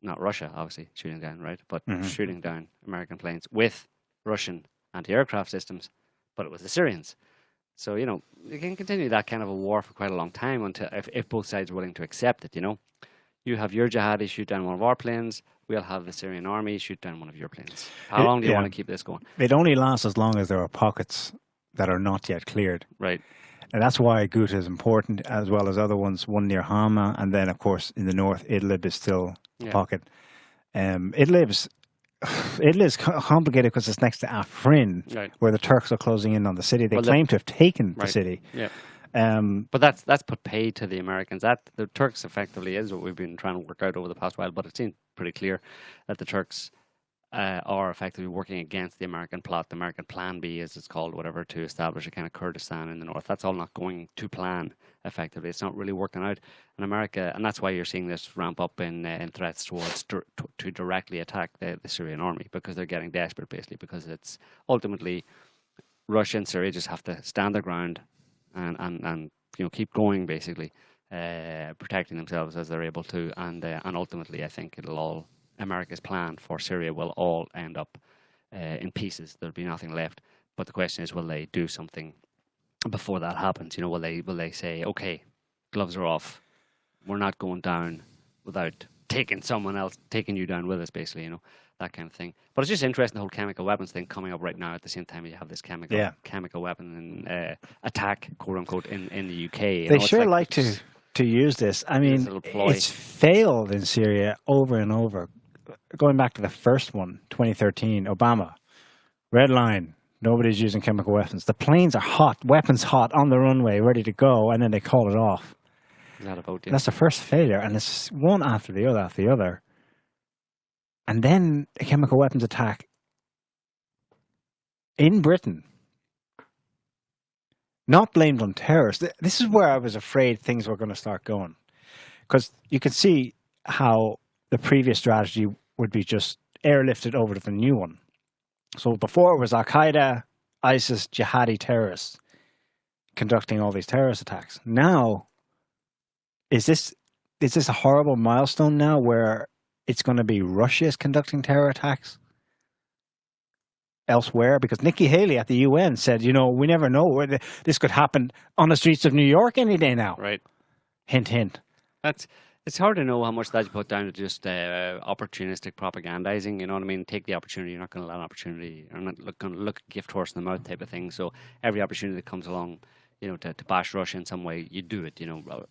Not Russia, obviously, shooting down, right? But shooting down American planes with Russian anti-aircraft systems, but it was the Syrians. So, you know, you can continue that kind of a war for quite a long time until if both sides are willing to accept it, you know. You have your jihadis shoot down one of our planes, we'll have the Syrian army shoot down one of your planes. How long do you want to keep this going? It only lasts as long as there are pockets that are not yet cleared. Right. And that's why Ghouta is important, as well as other ones, one near Hama, and then, of course, in the north, Idlib is still a pocket. Idlib's complicated because it's next to Afrin, where the Turks are closing in on the city. They claim to have taken the city. Yeah. But that's put paid to the Americans. That the Turks effectively is what we've been trying to work out over the past while. But it seems pretty clear that the Turks are effectively working against the American plot, the American Plan B, as it's called, whatever, to establish a kind of Kurdistan in the north. That's all not going to plan effectively. It's not really working out in America, and that's why you're seeing this ramp up in threats towards to directly attack the Syrian army, because they're getting desperate, basically, because it's ultimately Russia and Syria just have to stand their ground and you know, keep going, basically, protecting themselves as they're able to, and ultimately, I think it'll all. America's plan for Syria will all end up in pieces. There'll be nothing left. But the question is, will they do something before that happens? You know, will they say, okay, gloves are off, we're not going down without taking you down with us, basically, you know, that kind of thing. But it's just interesting, the whole chemical weapons thing coming up right now at the same time you have this chemical weapon attack, quote unquote, in the UK. They sure like to use this. I mean, it's failed in Syria over and over. Going back to the first one, 2013, Obama, red line, nobody's using chemical weapons. The planes are hot, weapons hot, on the runway, ready to go, and then they call it off. That's the first failure, and it's one after the other. And then a chemical weapons attack in Britain, not blamed on terrorists. This is where I was afraid things were going to start going. Because you can see how the previous strategy would be just airlifted over to the new one. So before it was Al-Qaeda, ISIS, jihadi terrorists conducting all these terrorist attacks. Now, is this a horrible milestone now where it's going to be Russia's conducting terror attacks elsewhere? Because Nikki Haley at the UN said, you know, we never know where this could happen on the streets of New York any day now. Right. Hint, hint. It's hard to know how much that you put down to just opportunistic propagandizing. You know what I mean? Take the opportunity. You're not going to allow an opportunity. You're not going to look a gift horse in the mouth type of thing. So every opportunity that comes along, you know, to bash Russia in some way, you do it. You know,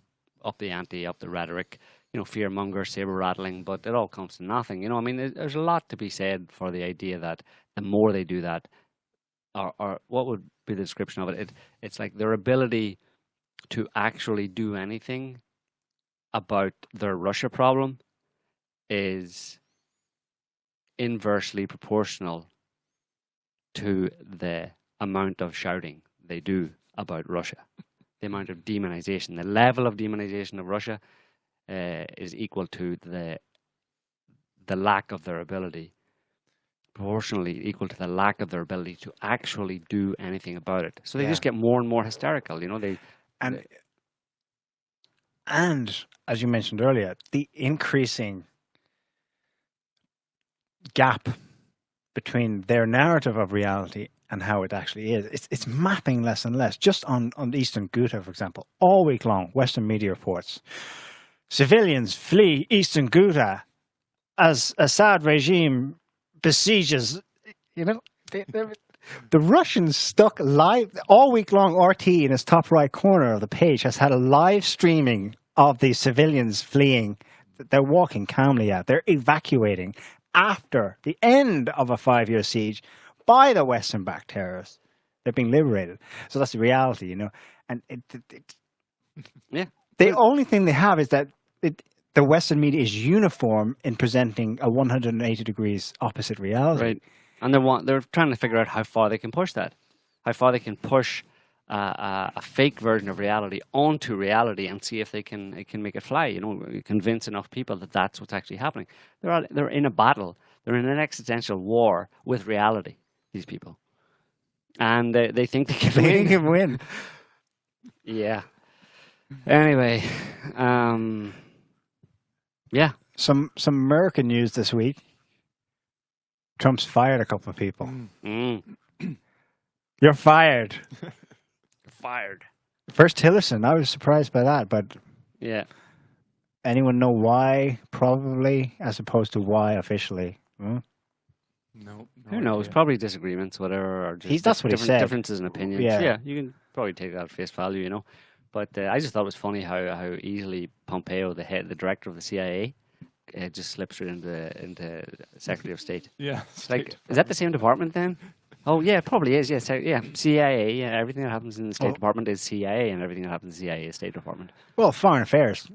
up the ante, up the rhetoric. You know, fear monger, saber rattling, but it all comes to nothing. You know, I mean, there's a lot to be said for the idea that the more they do that, or what would be the description of it? It's like their ability to actually do anything about their Russia problem is inversely proportional to the amount of shouting they do about Russia. The amount of demonization, the level of demonization of Russia is equal to the lack of their ability, proportionally equal to the lack of their ability to actually do anything about it. So they just get more and more hysterical, you know. And as you mentioned earlier, the increasing gap between their narrative of reality and how it actually is. It's mapping less and less. Just on Eastern Ghouta, for example, all week long, Western media reports, civilians flee Eastern Ghouta as Assad regime besieges, you know, the Russians stuck live all week long. RT in its top right corner of the page has had a live streaming of the civilians fleeing. They're walking calmly out. They're evacuating after the end of a 5-year siege by the Western-backed terrorists. They're being liberated. So that's the reality, you know. And the only thing they have is that the Western media is uniform in presenting a 180 degrees opposite reality. Right. And they're trying to figure out how far they can push that, how far they can push a fake version of reality onto reality and see if they can make it fly. You know, convince enough people that that's what's actually happening. They're in a battle. They're in an existential war with reality. These people, and they think they can win. Yeah. Anyway, yeah. Some American news this week. Trump's fired a couple of people. You're fired. You're fired. First Tillerson. I was surprised by that, but yeah. Anyone know why? Probably, as opposed to why officially. No. Who knows? Idea. Probably disagreements, whatever. Or just that's what he said. Differences in opinions. Yeah. You can probably take that at face value, you know. But I just thought it was funny how easily Pompeo, the director of the CIA, just slips straight into Secretary of State. Yeah. Is that the same department then? Oh yeah, it probably is. Yes, CIA. Yeah, everything that happens in the State Department is CIA, and everything that happens in the CIA is State Department. Well, foreign affairs.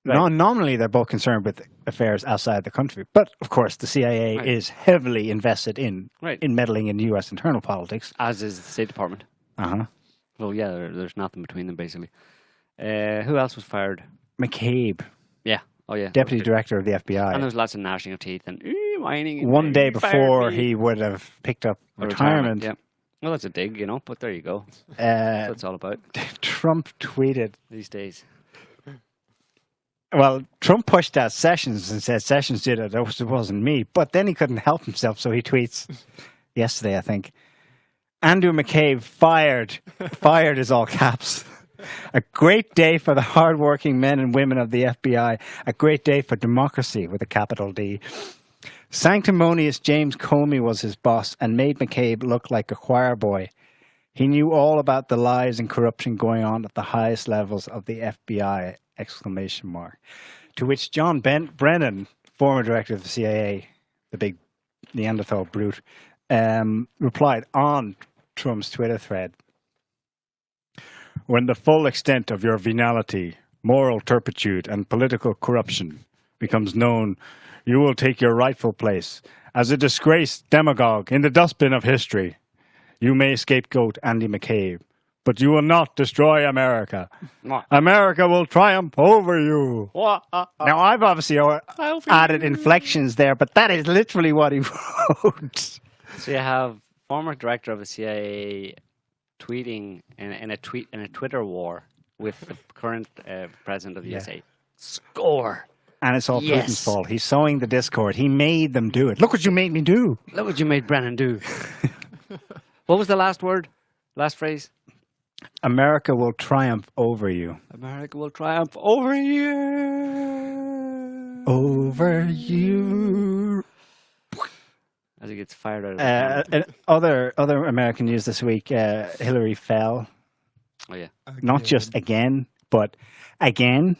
Right. Nominally, they're both concerned with affairs outside the country, but of course, the CIA is heavily invested in meddling in U.S. internal politics, as is the State Department. Well, yeah, there's nothing between them basically. Who else was fired? McCabe. Yeah. Oh yeah. Deputy Director of the FBI. And there was lots of gnashing of teeth and whining. And one day before he would have picked up retirement. Yeah. Well, that's a dig, you know. But there you go. That's what it's all about. Trump tweeted these days. Well, Trump pushed out Sessions and said Sessions did it. It wasn't me. But then he couldn't help himself, so he tweets yesterday, I think. Andrew McCabe fired. Fired is all caps. A great day for the hardworking men and women of the FBI. A great day for democracy with a capital D. Sanctimonious James Comey was his boss and made McCabe look like a choir boy. He knew all about the lies and corruption going on at the highest levels of the FBI! ! To which John Brennan, former director of the CIA, the big Neanderthal brute, replied on Trump's Twitter thread, "When the full extent of your venality, moral turpitude, and political corruption becomes known, you will take your rightful place as a disgraced demagogue in the dustbin of history. You may scapegoat Andy McCabe, but you will not destroy America. America will triumph over you." Now, I've obviously added inflections there, but that is literally what he wrote. So you have former director of the CIA tweeting in a Twitter war with the current president of the USA. Score. And it's all Putin's fault. He's sowing the discord. He made them do it. Look what you made me do. Look what you made Brennan do. What was the last word? Last phrase? America will triumph over you. America will triumph over you. Over you. As he gets fired out of other American news this week, Hillary fell. Oh, yeah. Again. Not just again, but again.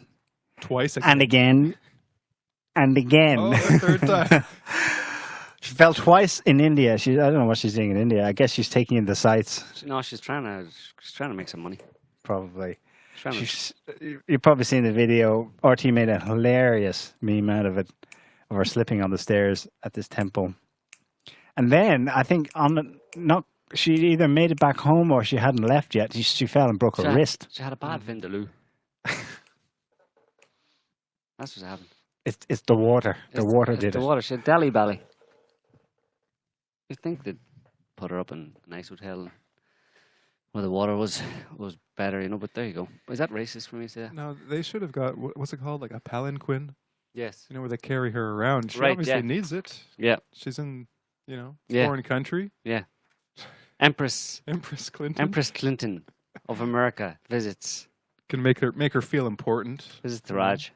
Twice again. And again. And again. Oh, the third time. She fell twice in India. I don't know what she's doing in India. I guess she's taking in the sights. No, she's trying to make some money. Probably. You've probably seen the video. RT made a hilarious meme out of it, of her slipping on the stairs at this temple. And then I think she either made it back home or she hadn't left yet. She fell and broke her wrist. She had a bad vindaloo. That's what happened. It's the water. The water it's did the it. water. She had Delhi Belly. You'd think they'd put her up in a nice hotel where the water was better, you know, but there you go. Is that racist for me to say that? No, they should have got, what's it called, like a palanquin? Yes. You know, where they carry her around. She Right, obviously yeah. needs it. Yeah. She's in, you know, Yeah. foreign country. Yeah. Empress Empress Clinton of America visits can make her feel important. the Raj.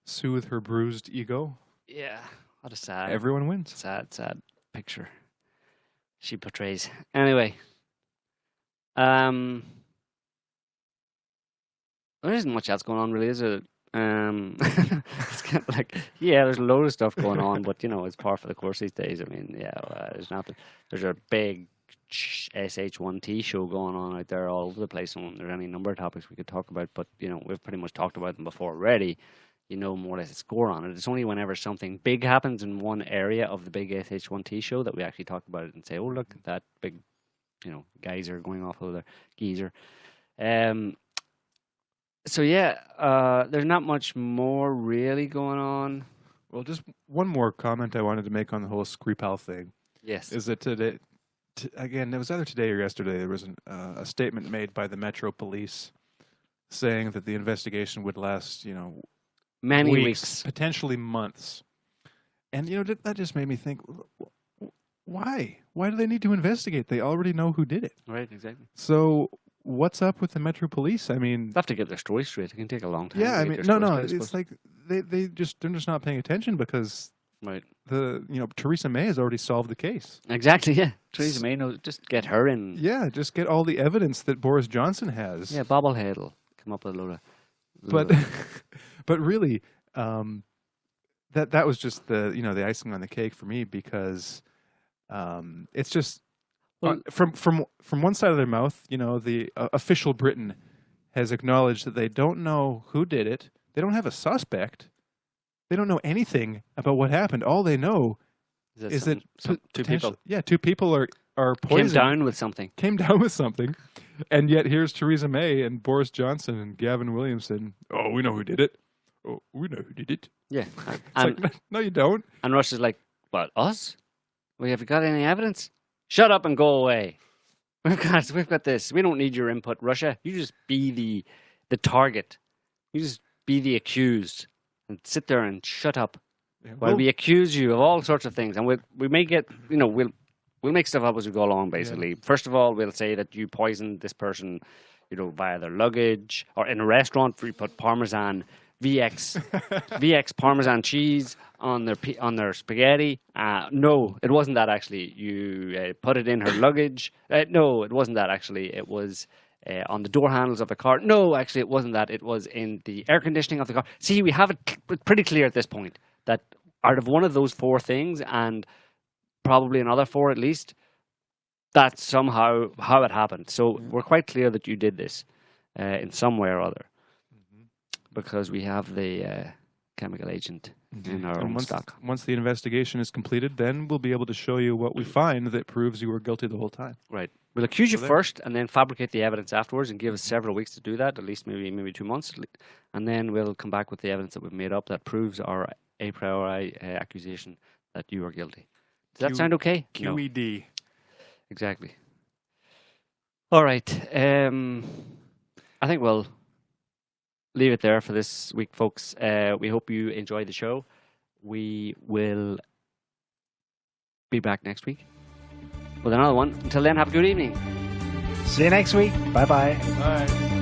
Soothe her bruised ego. Yeah. What a sad Everyone wins. sad picture she portrays. Anyway. There isn't much else going on really, is it? It's kind of like, yeah, there's a load of stuff going on, but you know, it's par for the course these days. I mean, yeah, there's nothing. There's a big SH1T show going on out there all over the place, and there's any number of topics we could talk about, but you know, we've pretty much talked about them before already. You know more or less the score on it. It's only whenever something big happens in one area of the big SH1T show that we actually talk about it and say, oh, look at that big, you know, geyser going off over there, geezer. So yeah, there's not much more really going on. Well, just one more comment I wanted to make on the whole Scripal thing. Yes. Is that today, again, it was either today or yesterday, there was a statement made by the Metro Police saying that the investigation would last, you know, Many weeks. potentially months. And, you know, that just made me think, why? Why do they need to investigate? They already know who did it. Right, exactly. So what's up with the Metro Police? I mean, They have to get their story straight. It can take a long time. yeah, to I get mean, their no, story no, straight, I it's suppose. like they're just not paying attention because Right. Theresa May has already solved the case. Exactly, yeah. Theresa May knows, just get her in. Yeah, just get all the evidence that Boris Johnson has. Yeah, Bobblehead will come up with a load of... But but really, that was just the icing on the cake for me because it's just from one side of their mouth, you know, the official Britain has acknowledged that they don't know who did it. They don't have a suspect. They don't know anything about what happened. All they know is that two people two people are poisoned. Came down with something. And yet here's Theresa May and Boris Johnson and Gavin Williamson. Oh, we know who did it. Oh, we know who did it. Yeah. It's like, no, you don't. And Russia's like, what, us? We have got any evidence? Shut up and go away. We've got this. We don't need your input, Russia. You just be the target. You just be the accused and sit there and shut up while we accuse you of all sorts of things. And we may get, you know, we'll make stuff up as we go along, basically. Yeah. First of all, we'll say that you poisoned this person, you know, via their luggage, or in a restaurant where you put Parmesan VX Parmesan cheese on their spaghetti. No, it wasn't that actually. You put it in her luggage. No, it wasn't that actually. It was on the door handles of the car. No, actually, it wasn't that. It was in the air conditioning of the car. See, we have it pretty clear at this point that out of one of those four things, and probably another four at least, that's somehow how it happened. So we're quite clear that you did this in some way or other. Because we have the chemical agent in our own stock. Once the investigation is completed, then we'll be able to show you what we find that proves you were guilty the whole time. Right. We'll accuse you first and then fabricate the evidence afterwards and give us several weeks to do that, at least maybe 2 months. And then we'll come back with the evidence that we've made up that proves our a priori accusation that you are guilty. Does that sound okay? QED. No. Exactly. All right. I think we'll leave it there for this week, folks. We hope you enjoyed the show. We will be back next week with another one. Until then, have a good evening. See you next week. Bye-bye. Bye.